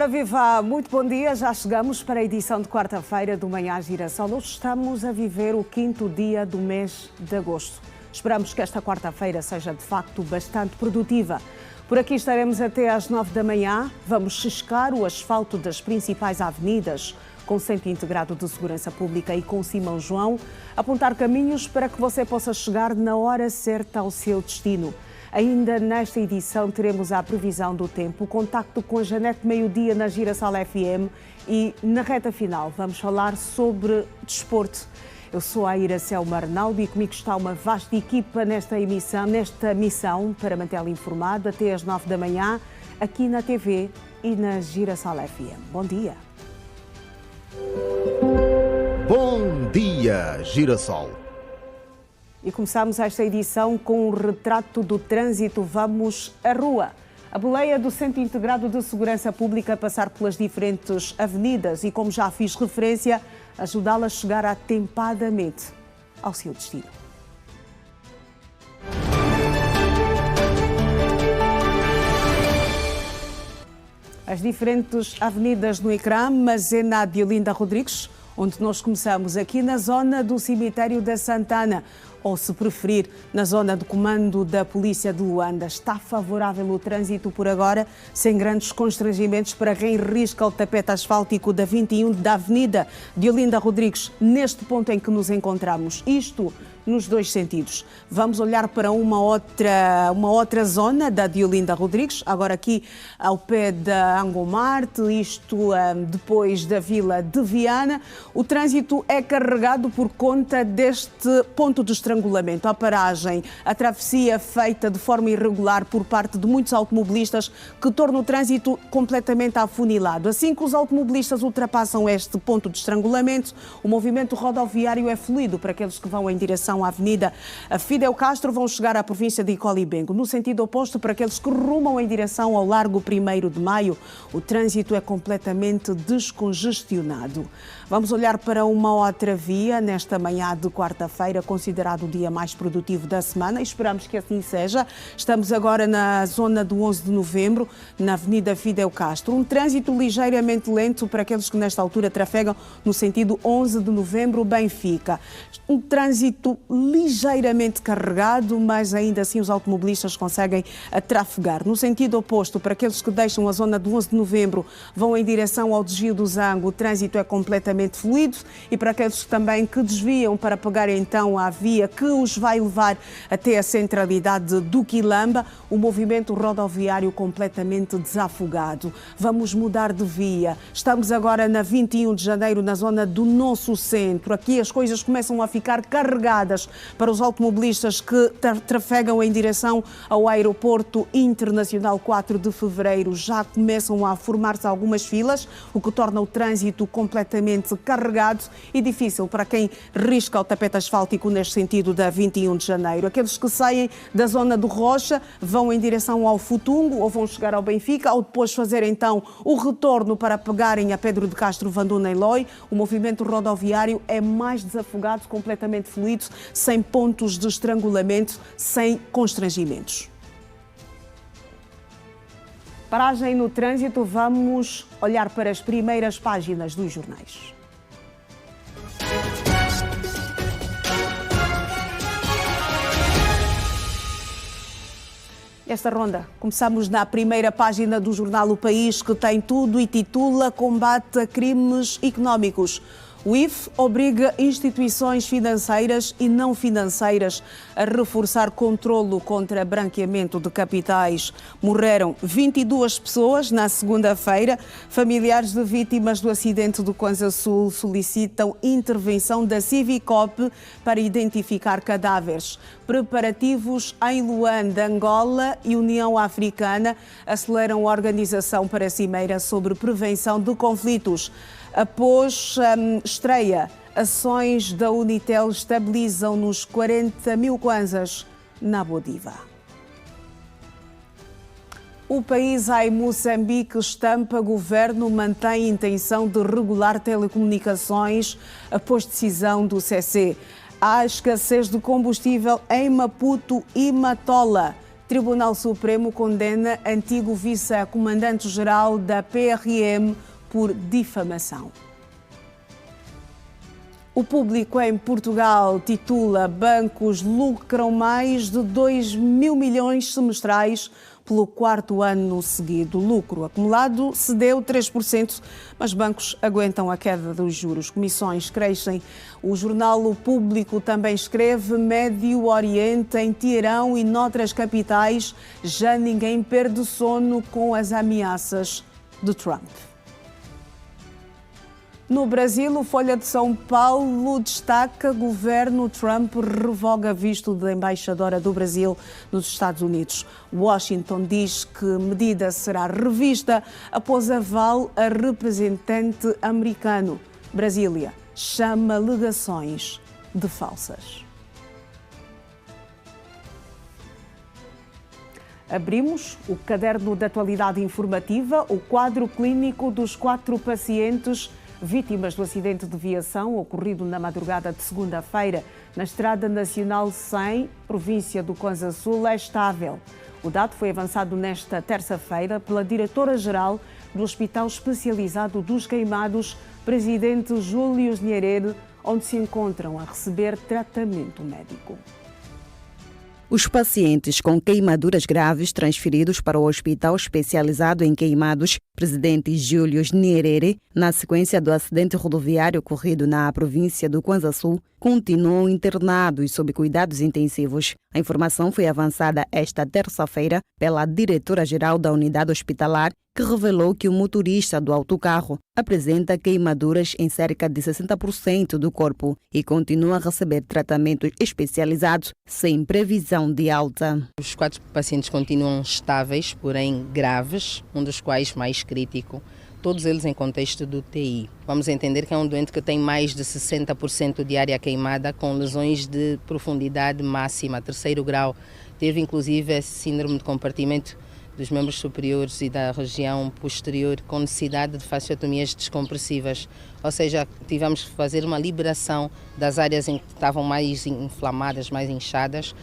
Ora viva, muito bom dia, já chegamos para a edição de quarta-feira do Manhã Girassol. Hoje estamos a viver o 5º dia do mês de agosto. Esperamos que esta quarta-feira seja de facto bastante produtiva. Por aqui estaremos até às 9 da manhã, vamos ciscar o asfalto das principais avenidas, com o Centro Integrado de Segurança Pública e com Simão João, apontar caminhos para que você possa chegar na hora certa ao seu destino. Ainda nesta edição teremos a previsão do tempo, o contacto com a Janete Meio-Dia na Girassol FM e na reta final vamos falar sobre desporto. Eu sou a Iracema Arnaldo e comigo está uma vasta equipa nesta missão para mantê-la informado até às 9 da manhã aqui na TV e na Girassol FM. Bom dia. Bom dia, Girassol. E começamos esta edição com um retrato do trânsito. Vamos à rua. A boleia do Centro Integrado de Segurança Pública passar pelas diferentes avenidas e, como já fiz referência, ajudá-la a chegar atempadamente ao seu destino. As diferentes avenidas no ecrã, mas é na Diolinda Rodrigues, onde nós começamos aqui na zona do cemitério da Santana, ou se preferir, na zona do comando da Polícia de Luanda. Está favorável o trânsito por agora, sem grandes constrangimentos para quem risca o tapete asfáltico da 21 da Avenida Diolinda Rodrigues, neste ponto em que nos encontramos. Isto nos dois sentidos. Vamos olhar para uma outra zona da Diolinda Rodrigues, agora aqui ao pé da Angomarte, isto depois da Vila de Viana. O trânsito é carregado por conta deste ponto de estrangulamento. A paragem, a travessia feita de forma irregular por parte de muitos automobilistas que torna o trânsito completamente afunilado. Assim que os automobilistas ultrapassam este ponto de estrangulamento, o movimento rodoviário é fluido para aqueles que vão em direção à Avenida Fidel Castro, vão chegar à província de Icolibengo. No sentido oposto, para aqueles que rumam em direção ao Largo 1º de Maio, o trânsito é completamente descongestionado. Vamos olhar para uma outra via nesta manhã de quarta-feira, considerado o dia mais produtivo da semana, e esperamos que assim seja. Estamos agora na zona do 11 de novembro, na Avenida Fidel Castro. Um trânsito ligeiramente lento para aqueles que nesta altura trafegam no sentido 11 de novembro, Benfica. Um trânsito ligeiramente carregado, mas ainda assim os automobilistas conseguem trafegar. No sentido oposto, para aqueles que deixam a zona do 11 de novembro, vão em direção ao desvio do Zango, o trânsito é completamente fluido, e para aqueles também que desviam para pegar então a via que os vai levar até a centralidade do Quilamba, o movimento rodoviário completamente desafogado. Vamos mudar de via. Estamos agora na 21 de janeiro, na zona do nosso centro. Aqui as coisas começam a ficar carregadas para os automobilistas que trafegam em direção ao Aeroporto Internacional 4 de Fevereiro. Já começam a formar-se algumas filas, o que torna o trânsito completamente carregado e difícil para quem risca o tapete asfáltico neste sentido da 21 de janeiro. Aqueles que saem da zona do Rocha vão em direção ao Futungo ou vão chegar ao Benfica, ou depois fazer então o retorno para pegarem a Pedro de Castro Vanduna e Loi. O movimento rodoviário é mais desafogado, completamente fluido, sem pontos de estrangulamento, sem constrangimentos. Paragem no trânsito, vamos olhar para as primeiras páginas dos jornais. Esta ronda, começamos na primeira página do jornal O País, que tem tudo e titula Combate a crimes económicos. O IF obriga instituições financeiras e não financeiras a reforçar controlo contra branqueamento de capitais. Morreram 22 pessoas na segunda-feira. Familiares de vítimas do acidente do Kwanza Sul solicitam intervenção da Civicop para identificar cadáveres. Preparativos em Luanda, Angola e União Africana aceleram a organização para a Cimeira sobre prevenção de conflitos. Após estreia, ações da Unitel estabilizam nos 40 mil kwanzas na Bodiva. O país em Moçambique estampa governo mantém intenção de regular telecomunicações após decisão do CC. Há escassez de combustível em Maputo e Matola. Tribunal Supremo condena antigo vice-comandante-geral da PRM por difamação. O Público em Portugal titula: bancos lucram mais de 2 mil milhões semestrais pelo quarto ano seguido. O lucro acumulado cedeu 3%, mas bancos aguentam a queda dos juros. Comissões crescem. O jornal O Público também escreve: Médio Oriente, em Teherão e noutras capitais, já ninguém perde sono com as ameaças de Trump. No Brasil, o Folha de São Paulo destaca: governo Trump revoga visto da embaixadora do Brasil nos Estados Unidos. Washington diz que medida será revista após aval a representante americano. Brasília chama alegações de falsas. Abrimos o caderno de atualidade informativa, o quadro clínico dos 4 pacientes vítimas do acidente de viação ocorrido na madrugada de segunda-feira na Estrada Nacional 100, província do Kwanza Sul, é estável. O dado foi avançado nesta terça-feira pela diretora-geral do Hospital Especializado dos Queimados, presidente Júlio Nyerere, onde se encontram a receber tratamento médico. Os pacientes com queimaduras graves transferidos para o Hospital Especializado em Queimados, presidente Júlio Nyerere, na sequência do acidente rodoviário ocorrido na província do Kwanza Sul, continuam internados sob cuidados intensivos. A informação foi avançada esta terça-feira pela diretora-geral da unidade hospitalar, que revelou que o motorista do autocarro apresenta queimaduras em cerca de 60% do corpo e continua a receber tratamento especializado sem previsão de alta. Os 4 pacientes continuam estáveis, porém graves, um dos quais mais crítico, todos eles em contexto do UTI. Vamos entender que é um doente que tem mais de 60% de área queimada, com lesões de profundidade máxima, 3º grau. Teve inclusive síndrome de compartimento dos membros superiores e da região posterior, com necessidade de fasciotomias descompressivas. Ou seja, tivemos que fazer uma liberação das áreas em que estavam mais inflamadas, mais inchadas,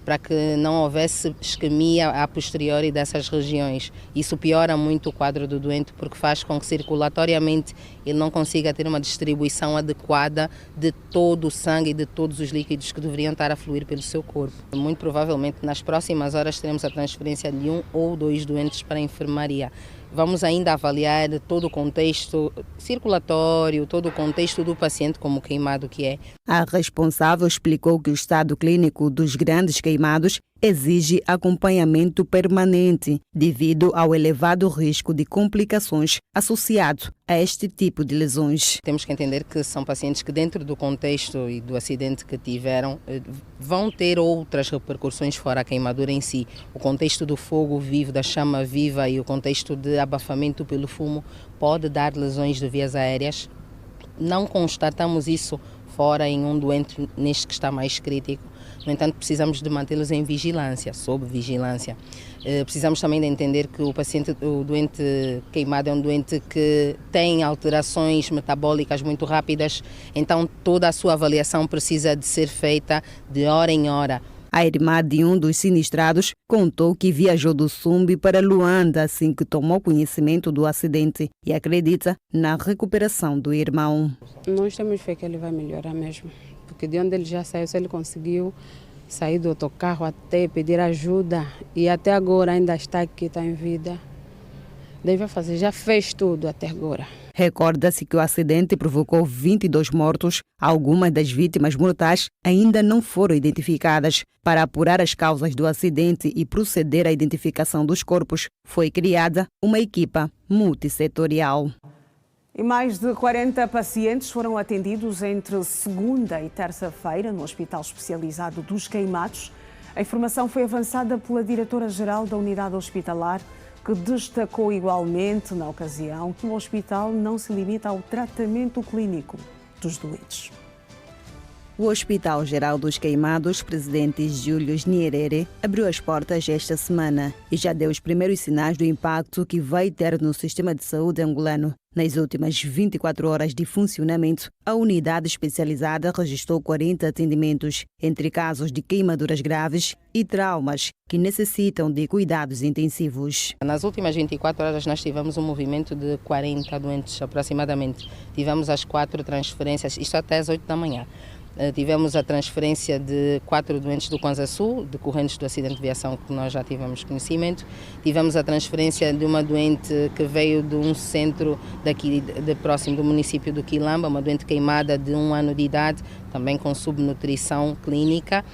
para que não houvesse isquemia a posteriori dessas regiões. Isso piora muito o quadro do doente, porque faz com que circulatoriamente ele não consiga ter uma distribuição adequada de todo o sangue e de todos os líquidos que deveriam estar a fluir pelo seu corpo. Muito provavelmente nas próximas horas teremos a transferência de 1 ou 2 doentes para a enfermaria. Vamos ainda avaliar todo o contexto circulatório, todo o contexto do paciente como queimado que é. A responsável explicou que o estado clínico dos grandes queimados exige acompanhamento permanente devido ao elevado risco de complicações associado a este tipo de lesões. Temos que entender que são pacientes que, dentro do contexto e do acidente que tiveram, vão ter outras repercussões fora a queimadura em si. O contexto do fogo vivo, da chama viva e o contexto de abafamento pelo fumo pode dar lesões de vias aéreas. Não constatamos isso fora em um doente neste que está mais crítico. No entanto, precisamos de mantê-los em vigilância, sob vigilância. Precisamos também de entender que o doente queimado é um doente que tem alterações metabólicas muito rápidas, então toda a sua avaliação precisa de ser feita de hora em hora. A irmã de um dos sinistrados contou que viajou do Sumbi para Luanda assim que tomou conhecimento do acidente e acredita na recuperação do irmão. Nós temos fé que ele vai melhorar mesmo, porque de onde ele já saiu, se ele conseguiu sair do autocarro até pedir ajuda e até agora ainda está aqui, está em vida, deve fazer, já fez tudo até agora. Recorda-se que o acidente provocou 22 mortos. Algumas das vítimas mortais ainda não foram identificadas. Para apurar as causas do acidente e proceder à identificação dos corpos, foi criada uma equipa multissetorial. E mais de 40 pacientes foram atendidos entre segunda e terça-feira no Hospital Especializado dos Queimados. A informação foi avançada pela diretora-geral da unidade hospitalar, que destacou igualmente, na ocasião, que o hospital não se limita ao tratamento clínico dos doentes. O Hospital Geral dos Queimados, presidente Júlio Nyerere, abriu as portas esta semana e já deu os primeiros sinais do impacto que vai ter no sistema de saúde angolano. Nas últimas 24 horas de funcionamento, a unidade especializada registrou 40 atendimentos, entre casos de queimaduras graves e traumas que necessitam de cuidados intensivos. Nas últimas 24 horas nós tivemos um movimento de 40 doentes aproximadamente. Tivemos as 4 transferências, isto até às 8 da manhã. Tivemos a transferência de 4 doentes do Kwanza Sul, decorrentes do acidente de viação que nós já tivemos conhecimento. Tivemos a transferência de uma doente que veio de um centro daqui próximo do município do Quilamba, uma doente queimada de 1 ano de idade, também com subnutrição clínica.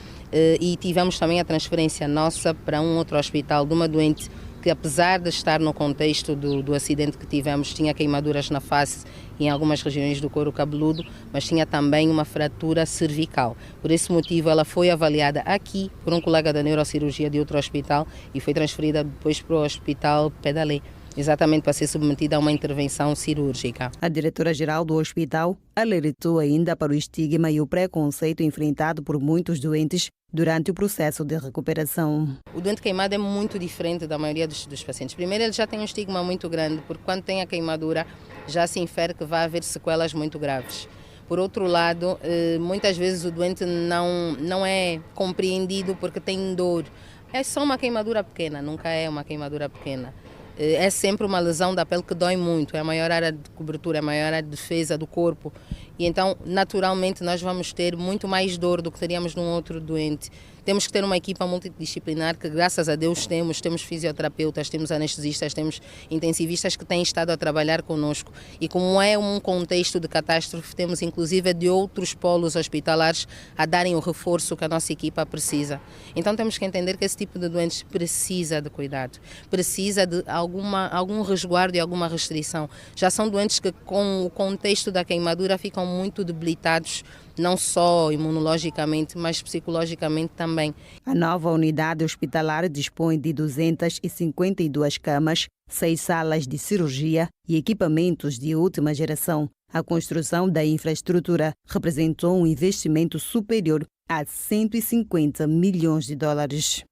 E tivemos também a transferência nossa para um outro hospital de uma doente que, apesar de estar no contexto do acidente que tivemos, tinha queimaduras na face e em algumas regiões do couro cabeludo, mas tinha também uma fratura cervical. Por esse motivo, ela foi avaliada aqui por um colega da neurocirurgia de outro hospital e foi transferida depois para o Hospital Pedalé, exatamente para ser submetida a uma intervenção cirúrgica. A diretora-geral do hospital alertou ainda para o estigma e o preconceito enfrentado por muitos doentes durante o processo de recuperação. O doente queimado é muito diferente da maioria dos pacientes. Primeiro, ele já tem um estigma muito grande, porque quando tem a queimadura já se infere que vai haver sequelas muito graves. Por outro lado, muitas vezes o doente não é compreendido porque tem dor. É só uma queimadura pequena, nunca é uma queimadura pequena. É sempre uma lesão da pele que dói muito, é a maior área de cobertura, é a maior área de defesa do corpo. E então, naturalmente, nós vamos ter muito mais dor do que teríamos num outro doente. Temos que ter uma equipa multidisciplinar que, graças a Deus, temos fisioterapeutas, temos anestesistas, temos intensivistas que têm estado a trabalhar conosco. E como é um contexto de catástrofe, temos inclusive de outros polos hospitalares a darem o reforço que a nossa equipa precisa. Então temos que entender que esse tipo de doentes precisa de cuidado, precisa de algum resguardo e alguma restrição. Já são doentes que, com o contexto da queimadura, ficam muito debilitados, não só imunologicamente, mas psicologicamente também. A nova unidade hospitalar dispõe de 252 camas, 6 salas de cirurgia e equipamentos de última geração. A construção da infraestrutura representou um investimento superior a 150 milhões de dólares.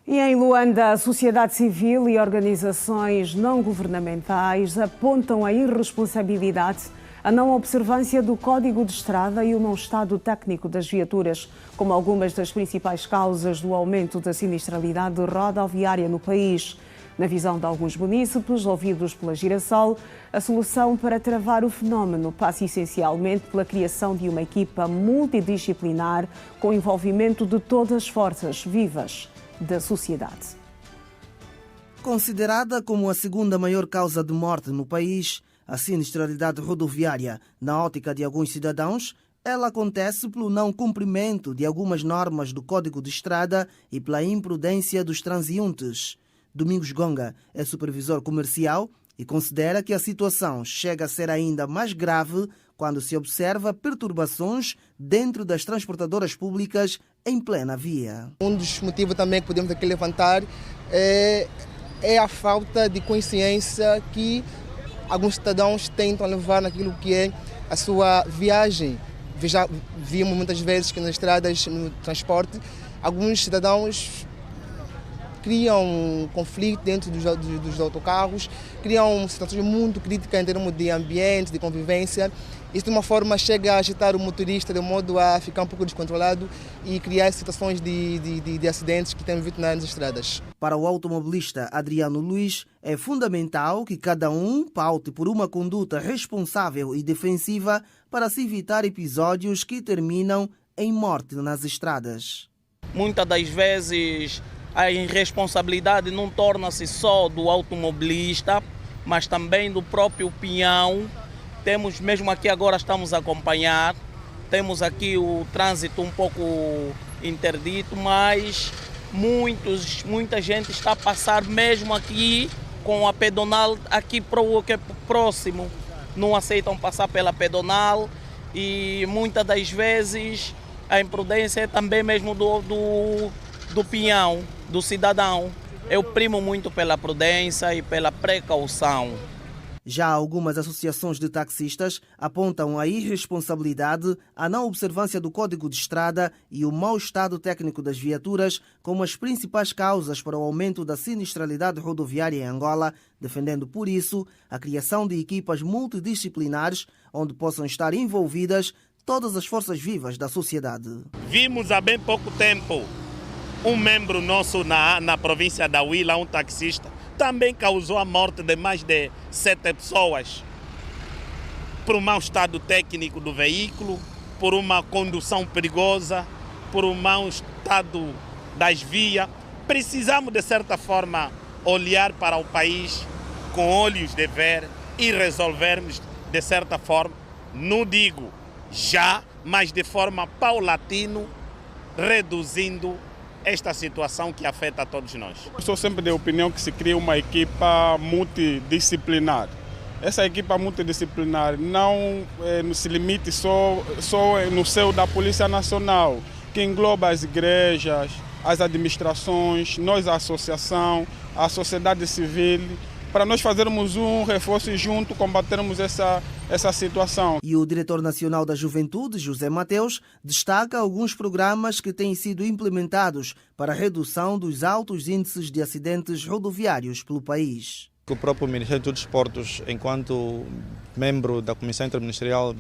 E em Luanda, a sociedade civil e organizações não governamentais apontam a irresponsabilidade, a não observância do Código de Estrada e o mau estado técnico das viaturas como algumas das principais causas do aumento da sinistralidade rodoviária no país. Na visão de alguns munícipes, ouvidos pela Girassol, a solução para travar o fenómeno passa essencialmente pela criação de uma equipa multidisciplinar com o envolvimento de todas as forças vivas da sociedade. Considerada como a segunda maior causa de morte no país, a sinistralidade rodoviária, na ótica de alguns cidadãos, ela acontece pelo não cumprimento de algumas normas do Código de Estrada e pela imprudência dos transeuntes. Domingos Gonga é supervisor comercial e considera que a situação chega a ser ainda mais grave quando se observa perturbações dentro das transportadoras públicas em plena via. Um dos motivos também que podemos aqui levantar é a falta de consciência que alguns cidadãos tentam levar naquilo que é a sua viagem. Já vimos muitas vezes que nas estradas, no transporte, alguns cidadãos criam conflito dentro dos autocarros, criam situações muito críticas em termos de ambiente, de convivência. Isso, de uma forma, chega a agitar o motorista de modo a ficar um pouco descontrolado e criar situações de acidentes que temos visto nas estradas. Para o automobilista Adriano Luiz, é fundamental que cada um paute por uma conduta responsável e defensiva para se evitar episódios que terminam em morte nas estradas. Muitas das vezes a irresponsabilidade não torna-se só do automobilista, mas também do próprio peão. Temos, mesmo aqui agora estamos a acompanhar, temos aqui o trânsito um pouco interdito, mas muita gente está a passar mesmo aqui com a pedonal aqui próximo. Não aceitam passar pela pedonal e muitas das vezes a imprudência é também mesmo do peão, do cidadão. Eu primo muito pela prudência e pela precaução. Já algumas associações de taxistas apontam a irresponsabilidade, a não observância do Código de Estrada e o mau estado técnico das viaturas como as principais causas para o aumento da sinistralidade rodoviária em Angola, defendendo por isso a criação de equipas multidisciplinares onde possam estar envolvidas todas as forças vivas da sociedade. Vimos há bem pouco tempo um membro nosso na província da Huila, um taxista, também causou a morte de mais de 7 pessoas por um mau estado técnico do veículo, por uma condução perigosa, por um mau estado das vias. Precisamos, de certa forma, olhar para o país com olhos de ver e resolvermos, de certa forma, não digo já, mas de forma paulatina, reduzindo esta situação que afeta a todos nós. Eu sou sempre da opinião que se cria uma equipa multidisciplinar. Essa equipa multidisciplinar não se limite só no seio da Polícia Nacional, que engloba as igrejas, as administrações, nós a associação, a sociedade civil, para nós fazermos um reforço e junto combatermos essa situação. E o diretor nacional da Juventude, José Mateus, destaca alguns programas que têm sido implementados para a redução dos altos índices de acidentes rodoviários pelo país. O próprio Ministério dos Desportos, enquanto membro da Comissão Interministerial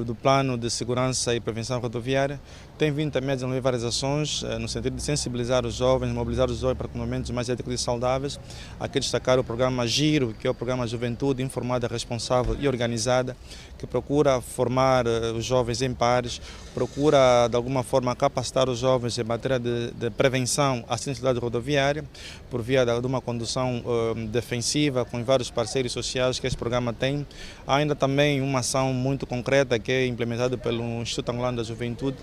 do Plano de Segurança e Prevenção Rodoviária, tem vindo também a desenvolver várias ações no sentido de sensibilizar os jovens, mobilizar os jovens para momentos mais éticos e saudáveis. Aqui destacar o programa GIRO, que é o programa Juventude Informada, Responsável e Organizada, que procura formar os jovens em pares, procura de alguma forma capacitar os jovens em matéria de prevenção à sinistralidade rodoviária, por via de uma condução defensiva com vários parceiros sociais que esse programa tem. Há ainda também uma ação muito concreta que é implementada pelo Instituto Angolano da Juventude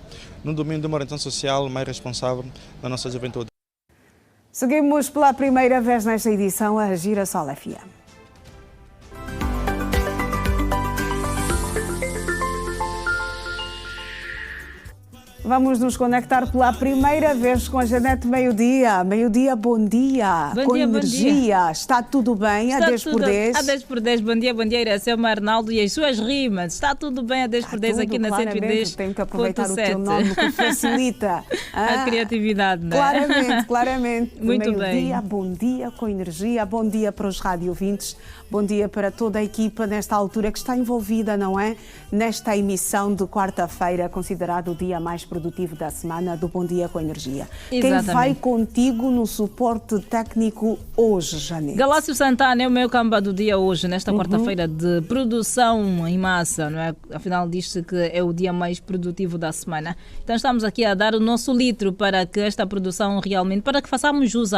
no domínio de uma orientação social mais responsável da nossa juventude. Seguimos pela primeira vez nesta edição a Girassol FM. Vamos nos conectar pela primeira vez com a Janete Meio-Dia. Meio-dia, bom dia. Bom com dia, energia. Bom dia. Está tudo bem? Está a 10 por 10? A 10 por 10. Bom dia, Iracema Arnaldo e as suas rimas. Está tudo bem a 10 por 10 aqui na 110. Tenho que aproveitar o teu nome que facilita a criatividade, não é? Claramente. Muito Meio-dia, bom dia com energia. Bom dia para os rádio ouvintes. Bom dia para toda a equipa nesta altura que está envolvida, não é? Nesta emissão de quarta-feira, considerado o dia mais produtivo da semana do Bom Dia com Energia. Exatamente. Quem vai contigo no suporte técnico hoje, Janete? Galácio Santana é o meu camba do dia hoje, nesta quarta-feira de produção em massa, não é? Afinal, diz-se que é o dia mais produtivo da semana. Então estamos aqui a dar o nosso litro para que esta produção realmente, para que façamos jus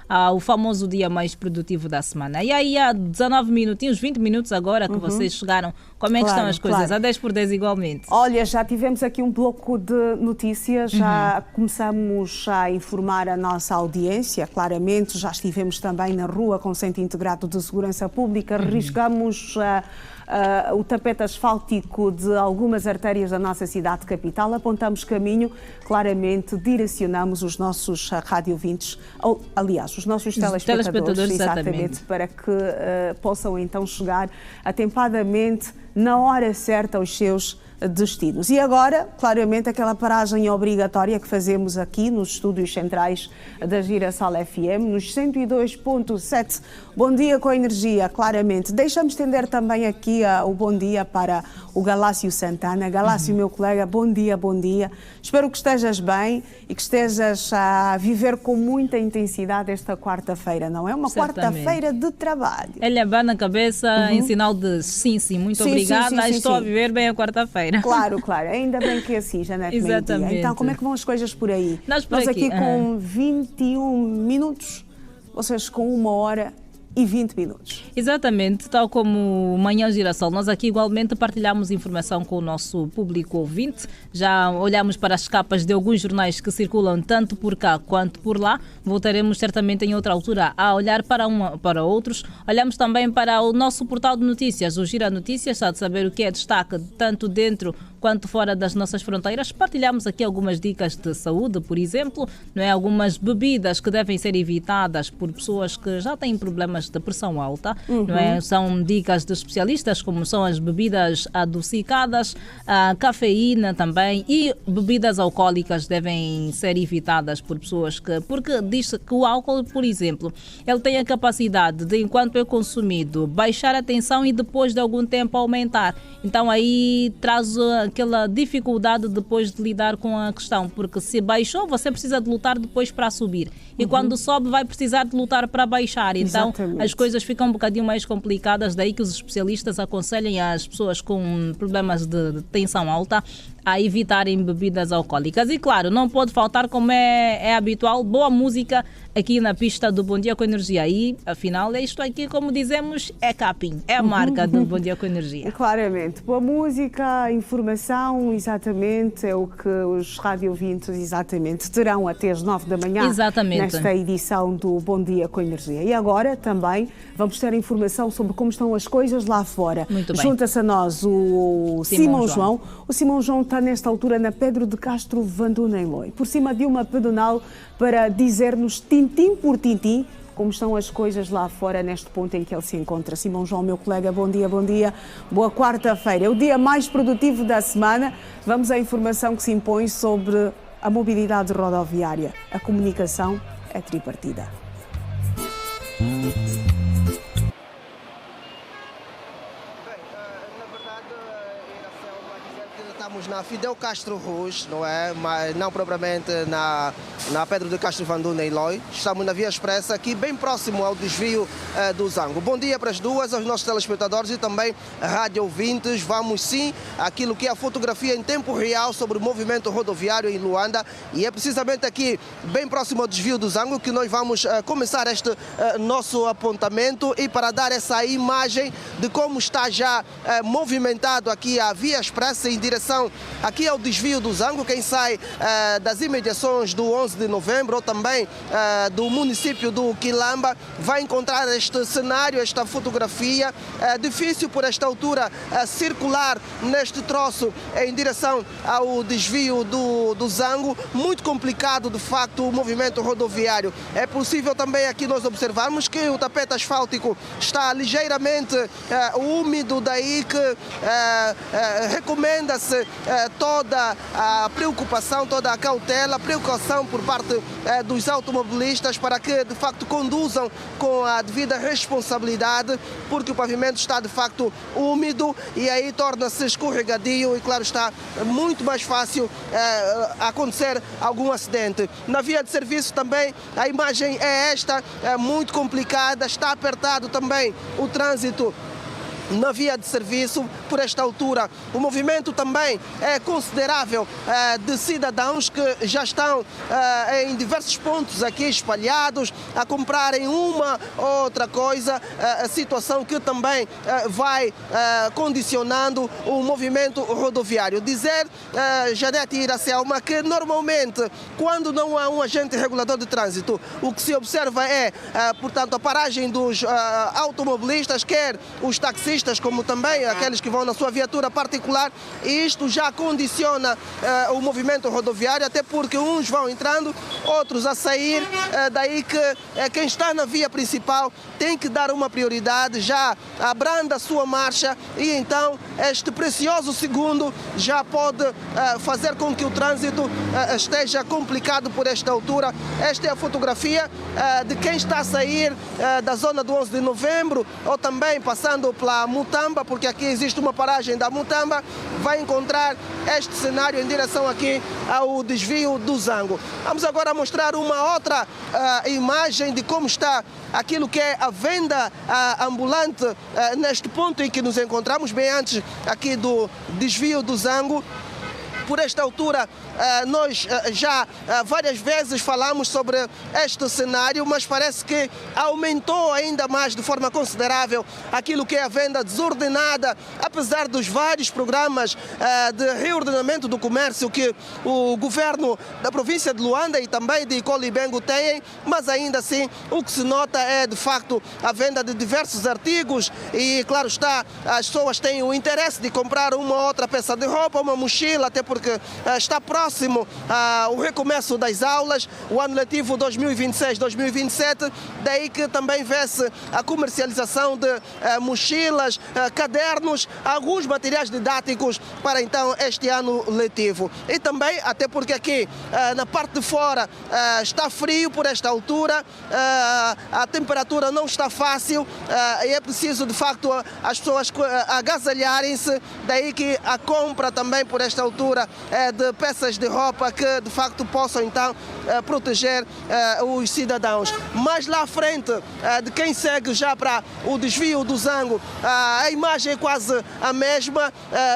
ao famoso dia mais produtivo da semana. E aí há 19 minutinhos, 20 minutos agora que vocês chegaram. Como é que estão as coisas? A 10 por 10 igualmente. Olha, já tivemos aqui um bloco de notícias, já começamos a informar a nossa audiência, claramente, já estivemos também na rua com o Centro Integrado de Segurança Pública, riscamos o tapete asfáltico de algumas artérias da nossa cidade capital, apontamos caminho, claramente direcionamos os nossos rádio-ouvintes, aliás, os nossos telespectadores exatamente, para que possam então chegar atempadamente, na hora certa, aos seus destinos. E agora, claramente, aquela paragem obrigatória que fazemos aqui nos estúdios centrais da Girassol FM, nos 102.7. Bom dia com energia, claramente. Deixa-me estender também aqui o bom dia para o Galácio Santana. Galácio, meu colega, bom dia, bom dia. Espero que estejas bem e que estejas a viver com muita intensidade esta quarta-feira, não é? Uma quarta-feira de trabalho. Ele abana a cabeça em sinal de sim, muito obrigada, estou a viver bem a quarta-feira. Claro, ainda bem que é assim, Janete. Exatamente. Então, como é que vão as coisas por aí? Nós aqui com 21 minutos, vocês com 1 hora e 20 minutos. Exatamente, tal como Manhã Girassol, nós aqui igualmente partilhamos informação com o nosso público ouvinte, já olhamos para as capas de alguns jornais que circulam tanto por cá quanto por lá, voltaremos certamente em outra altura a olhar para outros, olhamos também para o nosso portal de notícias, o Gira Notícias, está de saber o que é destaque tanto dentro quanto fora das nossas fronteiras. Partilhamos aqui algumas dicas de saúde, por exemplo, não é? Algumas bebidas que devem ser evitadas por pessoas que já têm problemas de pressão alta, não é? São dicas de especialistas, como são as bebidas adocicadas, a cafeína também, e bebidas alcoólicas devem ser evitadas por pessoas porque diz que o álcool, por exemplo, ele tem a capacidade de, enquanto é consumido, baixar a tensão e depois de algum tempo aumentar. Então aí traz aquela dificuldade depois de lidar com a questão, porque se baixou, você precisa de lutar depois para subir. E quando sobe, vai precisar de lutar para baixar. Então Exatamente. As coisas ficam um bocadinho mais complicadas, daí que os especialistas aconselhem as pessoas com problemas de tensão alta a evitarem bebidas alcoólicas. E claro, não pode faltar, como é habitual, boa música aqui na pista do Bom Dia com Energia. E afinal, isto aqui, como dizemos, é capim, é a marca do Bom Dia com Energia. Claramente, boa música, informação, exatamente, é o que os radiovintes exatamente terão até as 9 da manhã. Exatamente. Nesta edição do Bom Dia com Energia. E agora também vamos ter informação sobre como estão as coisas lá fora. Muito bem. Junta-se a nós o Simão João. O Simão João está nesta altura na Pedro de Castro Vandu, em Loi, por cima de uma pedonal, para dizer-nos tintim por tintim como estão as coisas lá fora neste ponto em que ele se encontra. Simão João, meu colega, bom dia, bom dia. Boa quarta-feira. É o dia mais produtivo da semana. Vamos à informação que se impõe sobre a mobilidade rodoviária. A comunicação é tripartida. Estamos na Fidel Castro Ruz, não é? Mas não propriamente na Pedro de Castro Vandu, em Loi. Estamos na Via Expressa, aqui bem próximo ao desvio do Zango. Bom dia para as duas, aos nossos telespectadores e também rádio ouvintes. Vamos sim àquilo que é a fotografia em tempo real sobre o movimento rodoviário em Luanda. E é precisamente aqui, bem próximo ao desvio do Zango, que nós vamos começar este nosso apontamento, e para dar essa imagem de como está já movimentado aqui a Via Expressa em direção aqui ao desvio do Zango. Quem sai das imediações do 11 de novembro ou também do município do Quilamba vai encontrar este cenário, esta fotografia. Difícil por esta altura circular neste troço em direção ao desvio do Zango. Muito complicado de facto o movimento rodoviário. É possível também aqui nós observarmos que o tapete asfáltico está ligeiramente úmido, daí que recomenda-se toda a preocupação, toda a cautela, precaução por parte dos automobilistas para que de facto conduzam com a devida responsabilidade, porque o pavimento está de facto úmido e aí torna-se escorregadio e claro está muito mais fácil acontecer algum acidente. Na via de serviço também a imagem é esta, muito complicada, está apertado também o trânsito na via de serviço por esta altura. O movimento também é considerável de cidadãos que já estão em diversos pontos aqui espalhados a comprarem uma ou outra coisa, a situação que também vai condicionando o movimento rodoviário. Dizer, Janete Iracelma, que normalmente quando não há um agente regulador de trânsito, o que se observa é, portanto, a paragem dos automobilistas, quer os taxistas como também aqueles que vão na sua viatura particular, e isto já condiciona o movimento rodoviário, até porque uns vão entrando, outros a sair, daí que quem está na via principal tem que dar uma prioridade, já abranda a sua marcha, e então este precioso segundo já pode fazer com que o trânsito esteja complicado por esta altura. Esta é a fotografia de quem está a sair da zona do 11 de novembro ou também passando pela Mutamba, porque aqui existe uma paragem da Mutamba, vai encontrar este cenário em direção aqui ao desvio do Zango. Vamos agora mostrar uma outra imagem de como está aquilo que é a venda ambulante neste ponto em que nos encontramos, bem antes aqui do desvio do Zango. por esta altura nós já várias vezes falamos sobre este cenário, mas parece que aumentou ainda mais de forma considerável aquilo que é a venda desordenada, apesar dos vários programas de reordenamento do comércio que o governo da província de Luanda e também de Colibengo têm, mas ainda assim o que se nota é de facto a venda de diversos artigos e, claro está, as pessoas têm o interesse de comprar uma outra peça de roupa, uma mochila, até porque está próximo o recomeço das aulas, o ano letivo 2026-2027, daí que também vê-se a comercialização de mochilas, cadernos, alguns materiais didáticos para então este ano letivo. E também, até porque aqui na parte de fora está frio por esta altura, a temperatura não está fácil e é preciso de facto as pessoas agasalharem-se, daí que a compra também por esta altura de peças de roupa que de facto possam então proteger os cidadãos. Mais lá à frente de quem segue já para o desvio do Zango, a imagem é quase a mesma,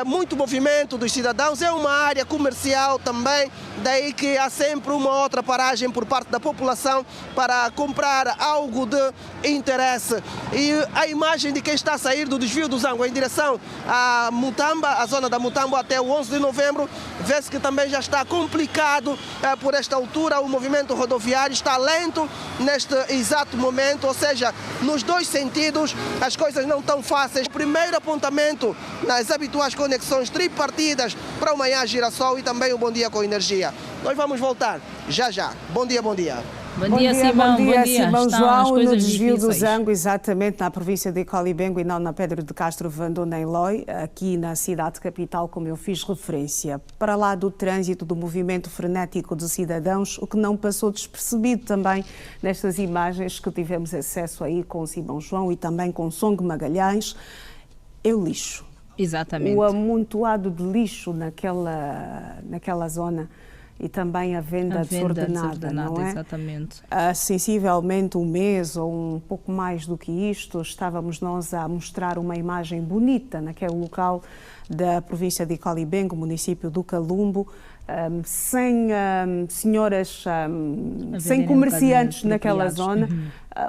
muito movimento dos cidadãos, é uma área comercial também, daí que há sempre uma outra paragem por parte da população para comprar algo de interesse. E a imagem de quem está a sair do desvio do Zango em direção a Mutamba, a zona da Mutamba até o 11 de novembro, vê-se que também já está complicado por esta altura, o movimento rodoviário está lento neste exato momento, ou seja, nos dois sentidos as coisas não estão fáceis. O primeiro apontamento nas habituais conexões tripartidas para o Manhã Girassol e também o Bom Dia com Energia. Nós vamos voltar já já. Bom dia, bom dia. Bom dia, Simão. Bom dia, Simão João, no desvio do difíceis. Zango, exatamente na província de Colibengo e não na Pedro de Castro Vandona em Loi, aqui na cidade capital, como eu fiz referência. Para lá do trânsito, do movimento frenético de cidadãos, o que não passou despercebido também nestas imagens que tivemos acesso aí com o Simão João e também com Song Magalhães, é o lixo. Exatamente. O amontoado de lixo naquela zona. E também a venda desordenada, não é? Exatamente. Sensivelmente um mês ou um pouco mais do que isto, estávamos nós a mostrar uma imagem bonita naquele local da província de Colibengo, município do Calumbo, sem senhoras, sem comerciantes naquela zona.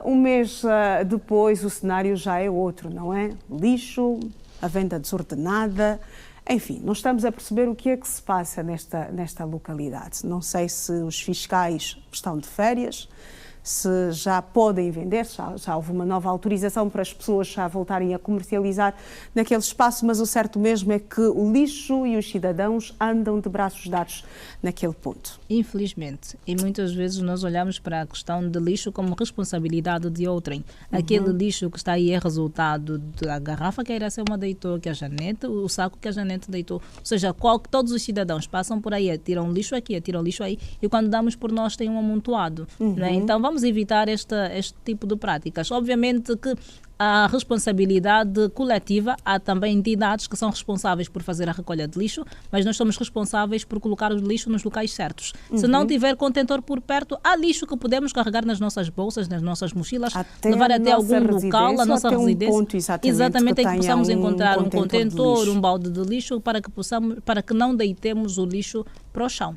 Um mês depois o cenário já é outro, não é? Lixo, a venda desordenada. Enfim, não estamos a perceber o que é que se passa nesta localidade. Não sei se os fiscais estão de férias, se já podem vender, já houve uma nova autorização para as pessoas já voltarem a comercializar naquele espaço, mas o certo mesmo é que o lixo e os cidadãos andam de braços dados naquele ponto. Infelizmente. E muitas vezes nós olhamos para a questão de lixo como responsabilidade de outrem. Aquele lixo que está aí é resultado da garrafa que a Iracema deitou, que a Janete, o saco que a Janete deitou. Ou seja, todos os cidadãos passam por aí, atiram lixo aqui, atiram lixo aí, e quando damos por nós tem um amontoado. Não é? Então vamos evitar este tipo de práticas. Obviamente que a responsabilidade coletiva, há também entidades que são responsáveis por fazer a recolha de lixo, mas nós somos responsáveis por colocar o lixo nos locais certos. Se não tiver contentor por perto, há lixo que podemos carregar nas nossas bolsas, nas nossas mochilas, levar até algum local, a nossa residência. Exatamente, em que possamos encontrar um contentor, um balde de lixo, para que não deitemos o lixo para o chão.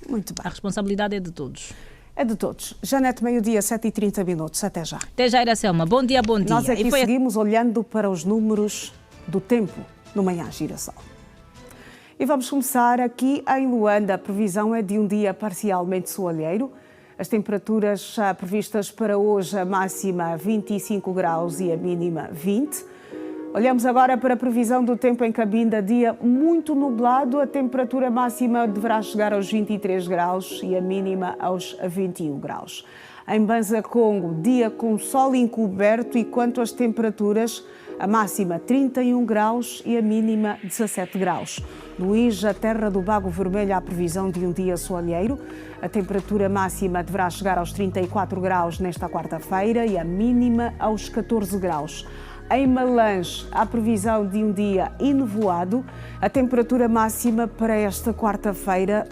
Muito bem. A responsabilidade é de todos. É de todos. Janete, meio-dia, 7h30. Até já. Até já, Iracema. Bom dia, bom dia. Nós aqui seguimos olhando para os números do tempo no Manhã Girassol. E vamos começar aqui em Luanda. A previsão é de um dia parcialmente soalheiro. As temperaturas previstas para hoje, a máxima 25 graus e a mínima 20. Olhamos agora para a previsão do tempo em Cabinda. Dia muito nublado, a temperatura máxima deverá chegar aos 23 graus e a mínima aos 21 graus. Em Banza Congo, dia com sol encoberto e quanto às temperaturas, a máxima 31 graus e a mínima 17 graus. No Ija, terra do Bago Vermelho, há previsão de um dia soalheiro. A temperatura máxima deverá chegar aos 34 graus nesta quarta-feira e a mínima aos 14 graus. Em Malange, há previsão de um dia enevoado. A temperatura máxima para esta quarta-feira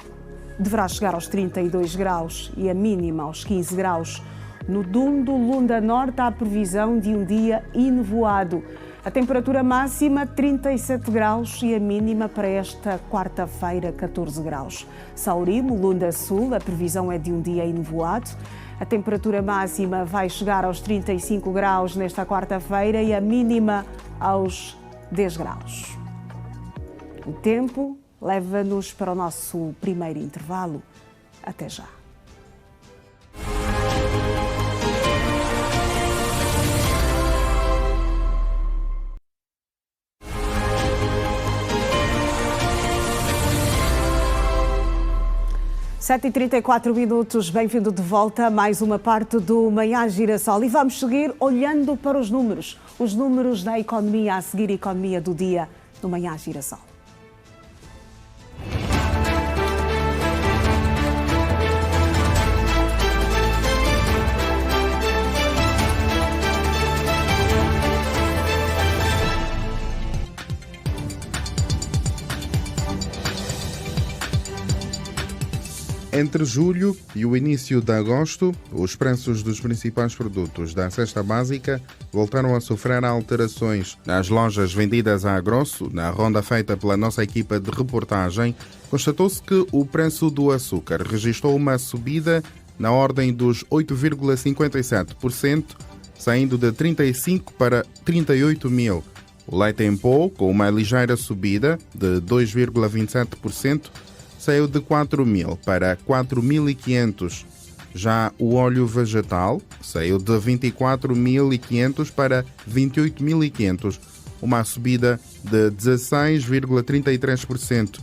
deverá chegar aos 32 graus e a mínima aos 15 graus. No Dundo, Lunda Norte, há previsão de um dia enevoado. A temperatura máxima 37 graus e a mínima para esta quarta-feira 14 graus. Saurimo, Lunda Sul, a previsão é de um dia enevoado. A temperatura máxima vai chegar aos 35 graus nesta quarta-feira e a mínima aos 10 graus. O tempo leva-nos para o nosso primeiro intervalo. Até já. Sete e 34 minutos, bem-vindo de volta a mais uma parte do Manhã Girassol e vamos seguir olhando para os números da economia, a seguir a economia do dia no Manhã Girassol. Entre julho e o início de agosto, os preços dos principais produtos da cesta básica voltaram a sofrer alterações. Nas lojas vendidas a grosso, na ronda feita pela nossa equipa de reportagem, constatou-se que o preço do açúcar registrou uma subida na ordem dos 8,57%, saindo de 35 para 38 mil. O leite em pó, com uma ligeira subida de 2,27%, saiu de 4.000 para 4.500. Já o óleo vegetal saiu de 24.500 para 28.500, uma subida de 16,33%.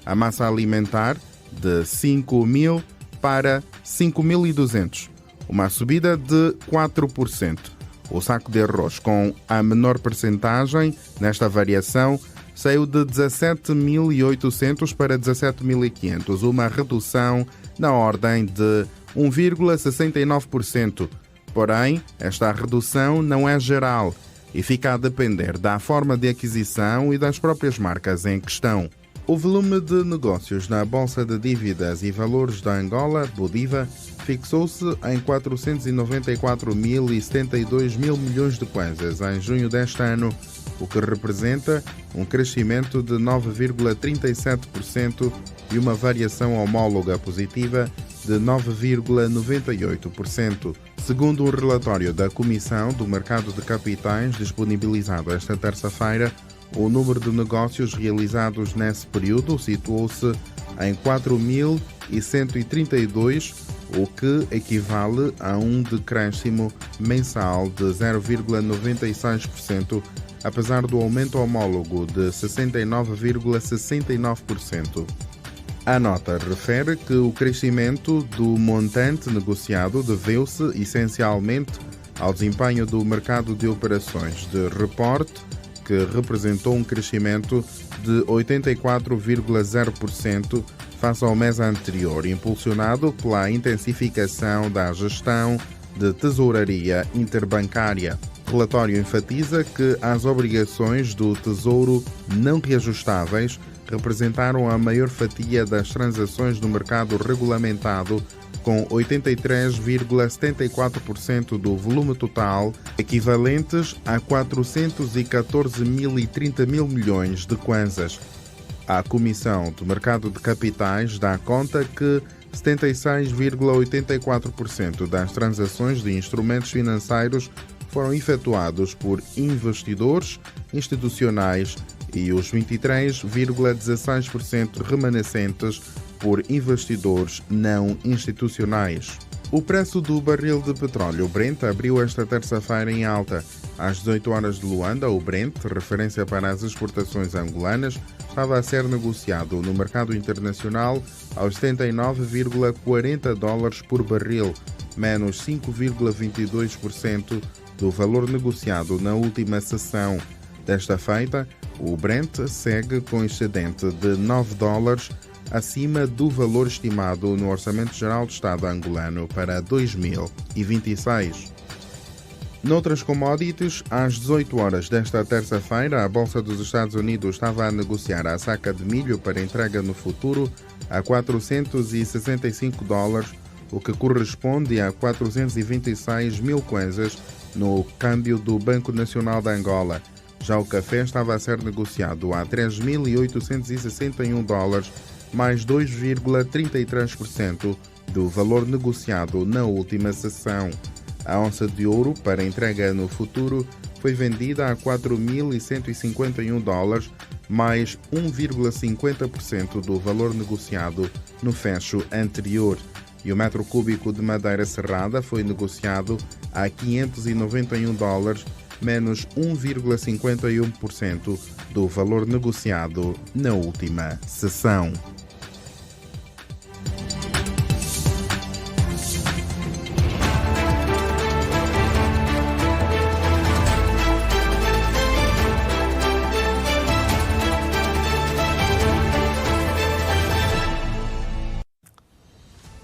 A massa alimentar de 5.000 para 5.200, uma subida de 4%. O saco de arroz com a menor percentagem nesta variação saiu de 17.800 para 17.500, uma redução na ordem de 1,69%. Porém, esta redução não é geral e fica a depender da forma de aquisição e das próprias marcas em questão. O volume de negócios na Bolsa de Dívidas e Valores da Angola, Bodiva, fixou-se em 494.072 mil milhões de kwanzas em junho deste ano, o que representa um crescimento de 9,37% e uma variação homóloga positiva de 9,98%. Segundo um relatório da Comissão do Mercado de Capitais disponibilizado esta terça-feira, o número de negócios realizados nesse período situou-se em 4.132, o que equivale a um decréscimo mensal de 0,96%, apesar do aumento homólogo de 69,69%. A nota refere que o crescimento do montante negociado deveu-se essencialmente ao desempenho do mercado de operações de reporte, que representou um crescimento de 84,0% face ao mês anterior, impulsionado pela intensificação da gestão de tesouraria interbancária. O relatório enfatiza que as obrigações do Tesouro não reajustáveis representaram a maior fatia das transações do mercado regulamentado, com 83,74% do volume total, equivalentes a 414.030 mil milhões de kwanzas. A Comissão do Mercado de Capitais dá conta que 76,84% das transações de instrumentos financeiros foram efetuados por investidores institucionais e os 23,16% remanescentes por investidores não institucionais. O preço do barril de petróleo Brent abriu esta terça-feira em alta. Às 18 horas de Luanda, o Brent, referência para as exportações angolanas, estava a ser negociado no mercado internacional aos 79,40 dólares por barril, menos 5,22% do valor negociado na última sessão. Desta feita, o Brent segue com excedente de 9 dólares acima do valor estimado no Orçamento Geral do Estado angolano para 2026. Noutras commodities, às 18 horas desta terça-feira, a Bolsa dos Estados Unidos estava a negociar a saca de milho para entrega no futuro a 465 dólares, o que corresponde a 426 mil kwanzas no câmbio do Banco Nacional de Angola. Já o café estava a ser negociado a $3.861, mais 2,33% do valor negociado na última sessão. A onça de ouro para entrega no futuro foi vendida a $4.151, mais 1,50% do valor negociado no fecho anterior. E o metro cúbico de madeira serrada foi negociado a $591, menos 1,51% do valor negociado na última sessão.